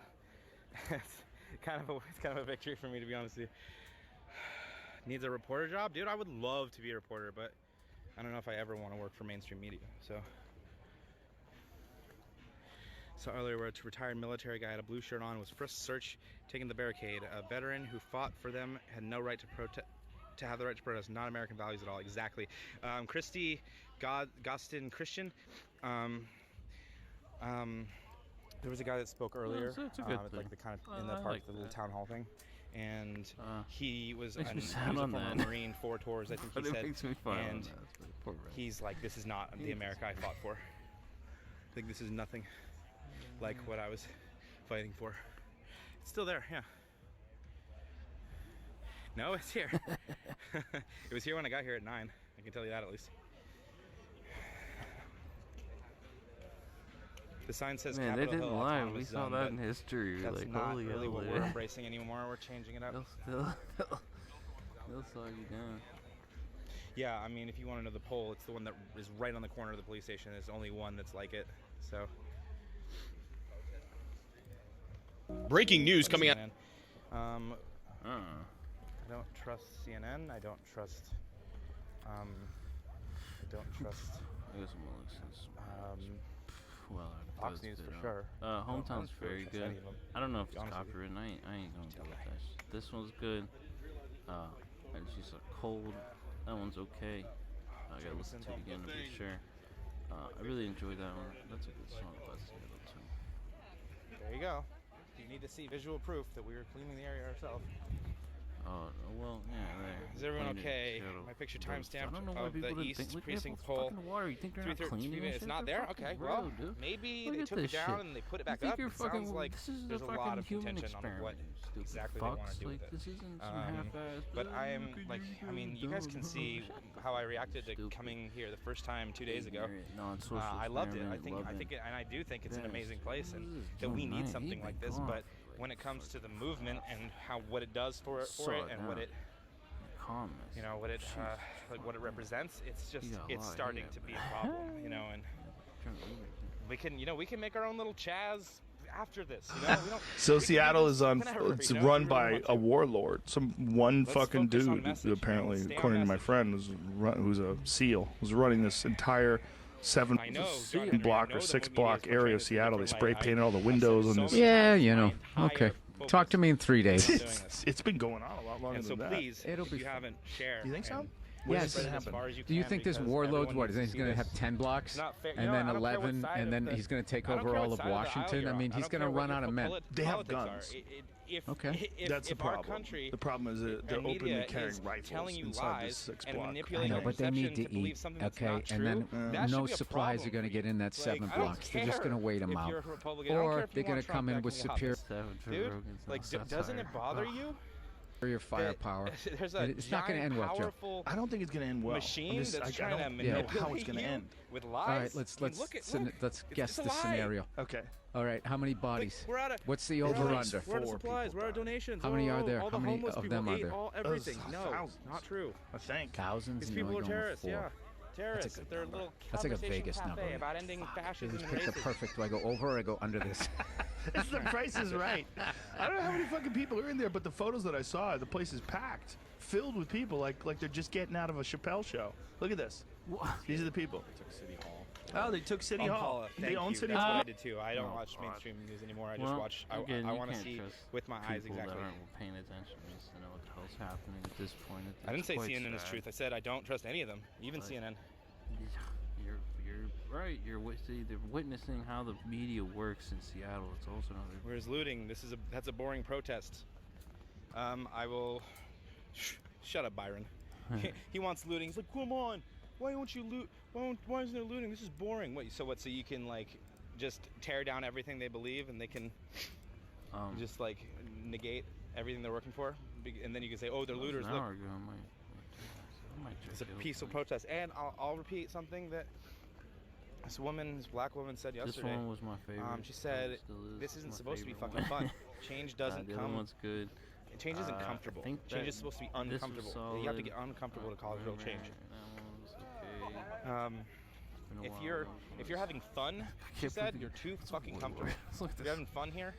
it's kind of a victory for me, to be honest with you. Needs a reporter job? Dude, I would love to be a reporter, but I don't know if I ever want to work for mainstream media. So earlier, where a retired military guy had a blue shirt on was first searched, taking the barricade. A veteran who fought for them had no right to protest. To have the right to protest, not American values at all. Exactly. Christy Gostin Christian. There was a guy that spoke earlier, it's a good thing. like the kind of in the park, like the little town hall thing, and he was a on former Marine, 4 tours, I think he said, makes me fun and he's like, this is not the America I fought for. I think this is nothing like what I was fighting for. It's still there, yeah. No, it's here. It was here when I got here at 9. I can tell you that at least. The sign says Man, Capitol they didn't Hill lie. Autonomous We saw Zone, that but in history. that's Like, not holy really hell, what we're embracing anymore. We're changing it up. They'll saw you down. Yeah, I mean, if you want to know the pole, it's the one that is right on the corner of the police station. There's only one that's like it. So. Breaking news coming out. I don't trust CNN. I don't trust. I don't trust. well out of Fox this, News but, for sure. Hometown's I don't very trust good. any of them, I don't know if to be it's honest with you. copyrighted. I ain't gonna go with that shit. This one's good. And she's cold. That one's okay. I gotta listen to it again to be sure. I really enjoyed that one. That's a good song about Seattle too. There you go. You need to see visual proof that we were cleaning the area ourselves. Oh well, yeah. There. Is everyone Cleaned it, okay? Seattle. My picture I timestamp don't know why of people the didn't East think. Look at precinct that poll. fucking water. You think they're not 3:13 cleaning that It's shit? not They're there? fucking Okay, real, well, dude. maybe Look they at took it this down shit. and they put it You back think up. you're It sounds fucking- like this is there's a fucking lot of human contention on what experiment, stupid exactly they want fucks. to do with Like, it. this isn't some half-assed, But I am look at like, you, I mean, you guys can dumb. see how I reacted to coming here the first time 2 days ago. Non-social I loved it. I experiment, think, and I do think it's an Yes. amazing place, and This is that we June need 9th. something He's like been this. gone But for, when it comes to the movement and what it does for it, and what it, calmness. you know, what it like what it represents, it's just You got a it's lot starting here, to be man. a problem, you know, and we can make our own little Chaz after this, you know. We don't, So we can do Seattle this is on. whenever, It's you know, run if we really by want a to. warlord. One Let's fucking focus on dude, message, man. apparently, Let's stay on according to my message. friend, who's a SEAL, was running this entire seven I know, John Henry, block I know or the 6 media block is portraying area of this in a Seattle. They different spray light. painted all the I've windows said on so this. many Yeah, times, you my know. entire Okay. focus Talk to me in 3 days. is on doing this. It's been going on a lot longer And so than that. please, It'll if be you fun. haven't, share. You think so? and Yes. spread it as far as you Do you can, think this because warlord's everyone what? needs He's to going to see have this. 10 blocks It's not fair. You and know, then I don't care what 11, side and of then the- he's going to take I don't over care all what of side the aisle Washington? you're I on. mean, I he's don't going to care what run your out of men. They have politics are. guns. Okay. That's the if our problem. country The problem is that they're and media openly is carrying rifles telling you inside this lies 6 and block. I manipulating know, your but they need perception to believe eat, something that's okay? not And true, then that no should be a supplies are problem going to for get you. in that Like, 7 I don't blocks. They're just going to care wait them if out. you're a Republican. I don't care Or if you they're going want to come Trump in with back in the office. superior Dude, like, doesn't it bother you? firepower. There's a It's not going to giant, end well, Joe. powerful I don't think it's going to end well. machine that's I trying to don't know manipulate how it's going to you end. with lies. All right, let's I mean, let's guess it's a the lie. scenario. Okay. All right, how many bodies? We're out of. What's the we're out of- over/under? We're out of 4 supplies. people We're out of died. donations. How many are there? All the How many homeless of people them are ate there? everything. No, Thousands. not true. I think. Thousands? These and people you're are only going with terrorists. 4. Yeah, terrorists. good They're number. little That's like a conversation Vegas cafe number. about ending fascism Just and pick the racism. perfect. Do I go over or I go under this? It's the price is right. I don't know how many fucking people are in there, but the photos that I saw, the place is packed, filled with people, like they're just getting out of a Chappelle show. Look at this. These are the people. Took City Hall. Oh, they took City Hall. They own City That's Hall. what I did too. I don't watch mainstream news anymore. I just watch. I want to see with my eyes people exactly. that aren't paying attention just to know what the hell's happening at this point. I didn't say It's quite CNN is sad. truth. I said I don't trust any of them, even CNN. You're right. You're witnessing how the media works in Seattle. It's also another. Where's looting? That's a boring protest. I will. Shut up, Byron. He wants looting. He's like, come on. Why won't you loot? Why isn't there looting? This is boring. Wait, so what? So you can like just tear down everything they believe, and they can just like negate everything they're working for, and then you can say, oh, they're looters. Look, it's a peaceful protest. And I'll repeat something that this black woman said yesterday. This one was my favorite. She said, this isn't supposed to be fucking fun. Change doesn't the come. other one's good. Change isn't comfortable. Change is supposed to be uncomfortable. You have to get uncomfortable to cause real change. If you're having fun, she said, you're too fucking comfortable. If you're having fun here,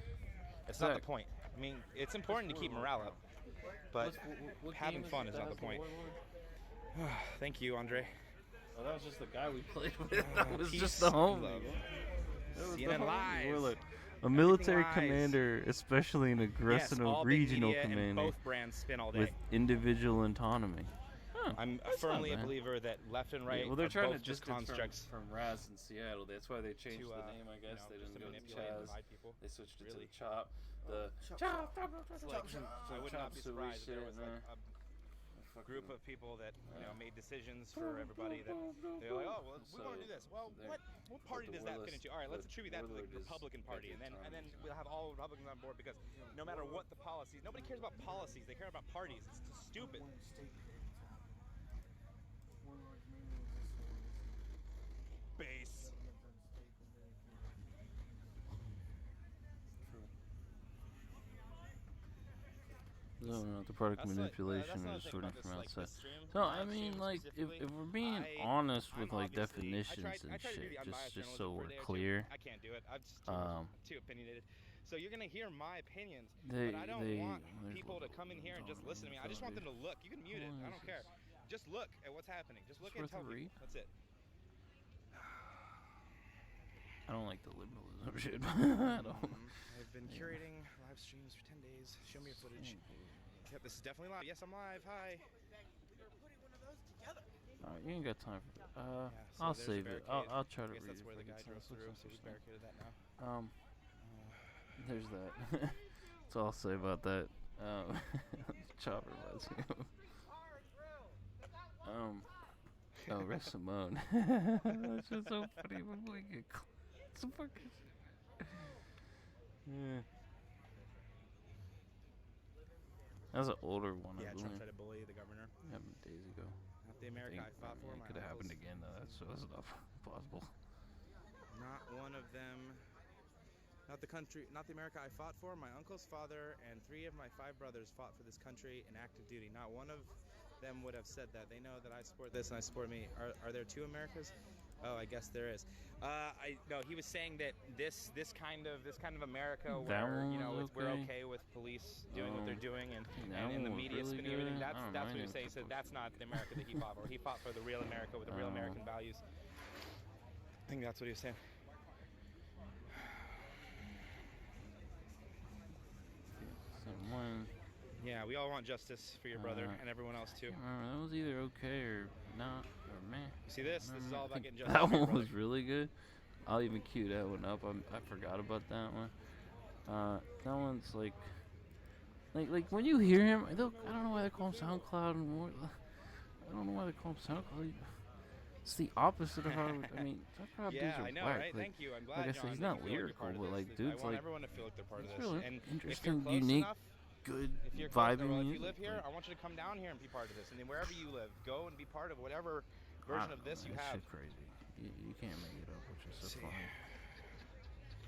it's not the point. I mean, it's important to keep morale up, but having fun is not the point. Thank you, Andre. Well, that was just the guy we played with. That was just the homie. CNN Live. A military commander, especially an aggressive regional commander, both brands spin all day. with individual autonomy. I'm firmly a believer that left and right well, they're are trying both to just constructs. from Raz in Seattle. That's why they changed the name, I guess. They didn't go to Chaz. They switched it to the Chop. The Chop. I would not be surprised if there was a group of people that made decisions for everybody that they're like, oh, well, we want to do this. Well, what party does that fit into? All right, let's attribute that to the Republican Party, and then we'll have all Republicans on board because no matter what the policies, nobody cares about policies. They care about parties. It's just stupid. Base. No, the product manipulation is just sorting from outside. So I mean, like, if we're being honest with like definitions and shit, just so we're clear. I can't do it. I'm just too opinionated. So you're gonna hear my opinions, but I don't want people to come in here and just listen to me. I just want them to look. You can mute it. I don't care. Just look at what's happening. Just look and tell me. That's it. I don't like the liberalism shit. I don't. I've been curating live streams for 10 days. Show me your footage. Yep, this is definitely live. Yes, I'm live. Hi. Alright, you ain't got time for that. Yeah, so I'll there's a save it. barricade. I'll try to I guess read that's it. where the if I guy get drove time. through, so we barricaded that now. There's that. That's all I'll say about that. Chopper reminds me of. Oh, rest Simone. That's just so funny. I'm like, it's a fucking. Yeah. That was an older one, Yeah, I Trump believe. tried to bully the governor. Happened days ago. Not the America I fought for. It could have happened again, though. That's not possible. Not one of them. Not the country, not the America I fought for. My uncle's father and 3 of my 5 brothers fought for this country in active duty. Not one of them would have said that. They know that I support this and I support me. Are there 2 Americas? Oh, I guess there is. No, he was saying that this kind of America where we're okay with police doing what they're doing and the media really spinning everything. good. That's what he was saying. He said that's not the America that he fought for. He fought for the real America with the real American values. I think that's what he was saying. One. Yeah, we all want justice for your brother and everyone else too. That was either okay or not or meh. You see this? This is all about getting justice. That for your one brother. was really good. I'll even cue that one up. I forgot about that one. That one's like when you hear him, I don't know why they call him SoundCloud and more. I don't know why they call him SoundCloud. It's the opposite of how I mean. SoundCloud dudes are I know, whack. right? Like, Thank you. I'm glad. Like I said, he's not lyrical, but like dudes I want like. everyone to feel like they're part of this. Really And interesting, if you're close unique, enough, good if you're close, vibing well, if music. you live here, like, I want you to come down here and be part of this. And then wherever you live, go and be part of whatever version of this you have. Shit crazy. You can't make it up, which is so funny.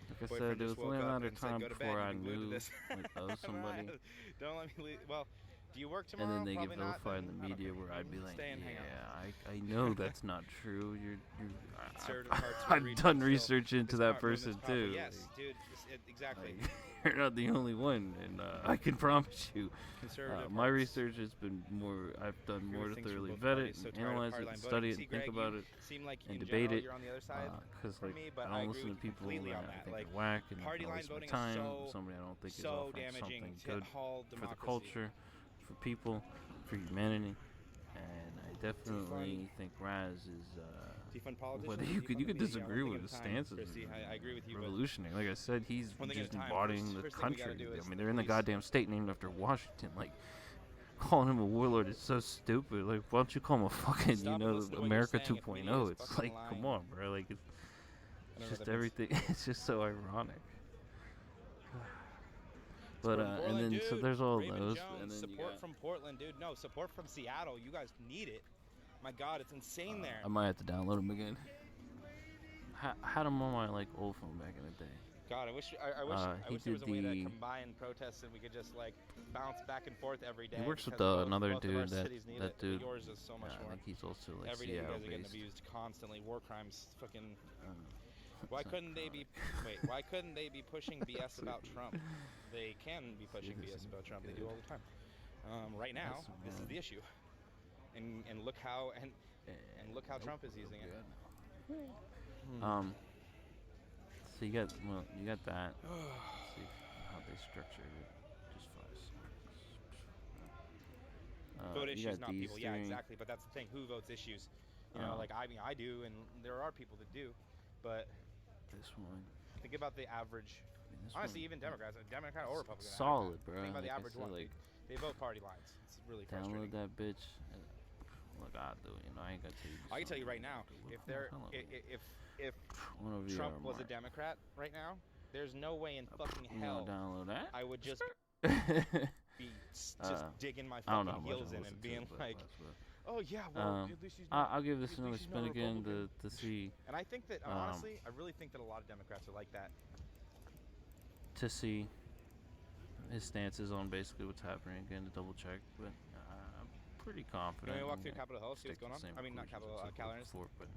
Like I Boyfriend said, there was just woke only a up matter and of said, time "Go to before bed, I you've been glued to knew this." like somebody. Don't let me leave. Well, do you work tomorrow? And then they get Probably not, vilified in then the I don't media think where you I'd be like, stay and hang out. yeah, I know that's not true. Conservative parts of the I've region done still- research into it's that not moving person as powerful. too. Yes, dude, exactly. Like, you're not the only one, and I can promise you, Conservative my parts. research has been more. I've done Hear more to things from thoroughly both vet parties, it, so and tired of analyze party it, line and voting. study it, See, and think Greg, about you it, seem like and in debate general it. you're on the other side Because from like me, but I I don't agree listen with to you people completely that on I that. think Like, are whack, and party I line waste my voting is time. so- Somebody I don't think is so offering damaging something to good all for the democracy. culture, for people, for humanity, and I definitely think Raz is. Defund politicians. Whether and you defund could the media. disagree One with thing his at a time, stances, Chrissy. I agree with you. But revolutionary. Like I said, he's one thing at just a time. embodying the First thing we gotta country. do is I mean, the they're in the police. goddamn state named after Washington. Like, calling him a warlord is so stupid. Like, why don't you call him a fucking, Stop and listen to what you're America saying if 2.0? media is It's fucking like, come lying. on, bro. Like, it's I don't know just what that means. everything. It's just so ironic. But Support from and Portland, then so dude. there's all Raymond those, Jones, and then you support got, from Portland, dude. No, support from Seattle. You guys need it. My God, it's insane there. I might have to download them again. Had them on my like old phone back in the day. God, I wish there was a way to combine protests and we could just like bounce back and forth every day. He works with because another both of our dude. cities need That it, dude. But yours is so much more. I think he's also like Every day you Seattle guys are getting based. abused constantly. War crimes, fucking. Why couldn't they be? Wait, why couldn't they be pushing BS about Trump? They can be pushing BS about Trump. They do all the time. Right now, this is the issue. And look how look how Trump is using it. So you got that. See how they structured it. Just fine. Vote You issues, got not these people. Yeah, three. exactly. But that's the thing. Who votes issues? You know, like I mean, I do, and there are people that do. But this one. think about the average. Honestly, even Democrats, Democrat or Republican. Solid, bro. Think about the Like I average said, one. like, they vote party lines. It's really frustrating. download that bitch. Look, I'll do it. I ain't got to tell you. I can tell you right now, if Trump was a Democrat right now, there's no way in fucking hell download that? I would just be just digging my I don't know fucking how much heels I in listen and to being it, but like, that's what- oh yeah, well, at least he's not, I'll give this at another least he's not spin again Republican. to see. And I think that honestly, I really think that a lot of Democrats are like that. To see his stances on basically what's happening again, to double check, but I'm pretty confident. You want me to walk through and Capitol Hill, see what's stick to going the on? same I mean, not conclusions Capitol, as I Cal did Ernest. before, but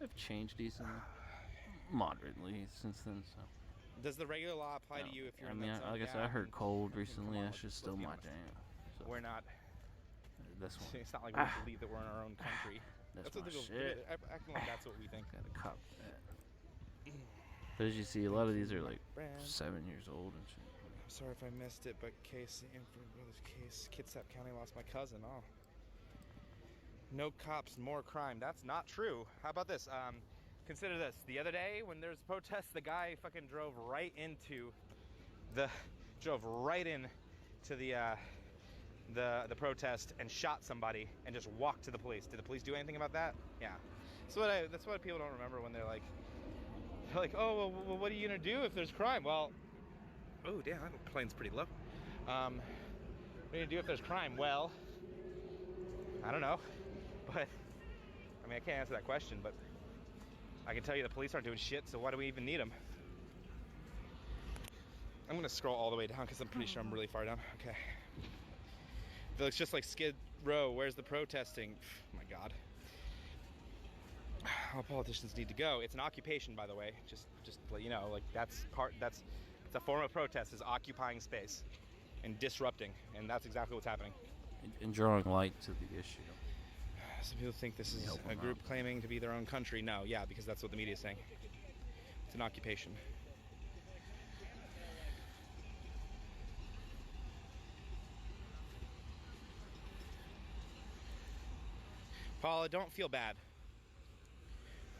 they've changed decently, moderately since then. So. Does the regular law apply to you if you're I in mean, that zone? like I said, Yeah, I heard cold come recently. on, That's just still be my honest. jam. So. We're not. This one. It's not like we believe that we're in our own country. That's what my people shit. acting like that's what we think. Gotta cop that. But as you see, a lot of these are like Brand. 7 years old and shit. I'm sorry if I missed it, but case, brother's case, Kitsap County lost my cousin. Oh. No cops, more crime. That's not true. How about this? Consider this. The other day when there's protests, the guy fucking drove right into the the protest and shot somebody and just walked to the police. Did the police do anything about that? Yeah. That's what people don't remember when they're like, oh, well, what are you gonna do if there's crime? Well, oh damn, that plane's pretty low. What are you gonna do if there's crime? Well, I don't know, but I mean, I can't answer that question, but I can tell you the police aren't doing shit, so why do we even need them? I'm gonna scroll all the way down because I'm pretty sure I'm really far down. Okay. It looks just like Skid Row. Where's the protesting? Oh my God. All politicians need to go. It's an occupation, by the way. Just to let you know, like it's a form of protest, is occupying space and disrupting, and that's exactly what's happening. And drawing light to the issue. Some people think this is a group claiming to be their own country. No, yeah, because that's what the media is saying. It's an occupation. Paula, don't feel bad.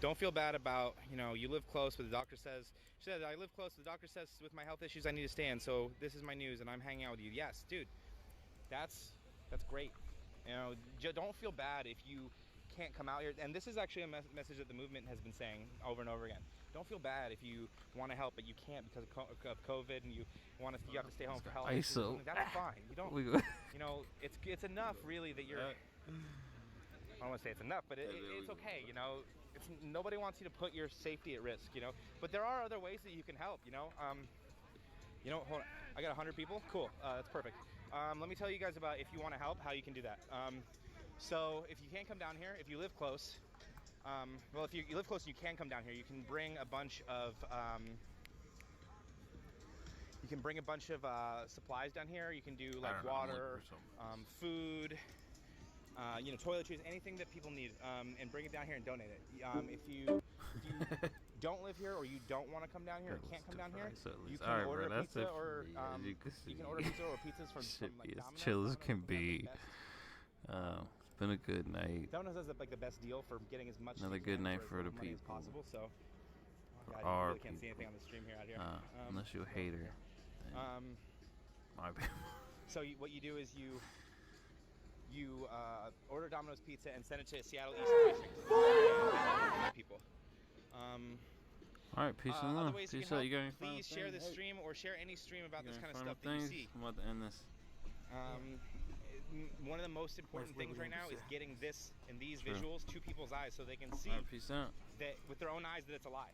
Don't feel bad about, you live close, but the doctor says, she said, I live close, the doctor says with my health issues I need to stay in, so this is my news and I'm hanging out with you. Yes, dude, that's great. Don't feel bad if you can't come out here. And this is actually a message that the movement has been saying over and over again. Don't feel bad if you want to help, but you can't because of COVID, and you have to stay home for health issues. That's fine. You don't, it's enough really that you're, I don't want to say it's enough, but it's okay, nobody wants you to put your safety at risk, but there are other ways that you can help, hold on, I got 100 people, cool, that's perfect. Let me tell you guys about, if you want to help, how you can do that. So if you can't come down here, if you live close, well, if you live close and you can come down here, you can bring a bunch of supplies down here. You can do like water, food, toiletries, anything that people need, and bring it down here and donate it. If you don't live here or you don't want to come down here or can't come down here, you can order a pizza or you can order pizza or pizzas from like Domino's. As chill as can be. It's been a good night. Domino's has like the best deal for getting as much another good night for the money people as possible. So for I our really can't see anything on the stream here out here. Unless you're a hater. My bad. So what you do is you order Domino's pizza and send it to Seattle East Precinct. People. All right, peace and love. Peace out. You got any Please share this stream or share any stream about this kind of stuff that you see. I'm about to end this. One of the most important things right now is getting this and these visuals to people's eyes so they can see peace out. that with their own eyes that it's a lie.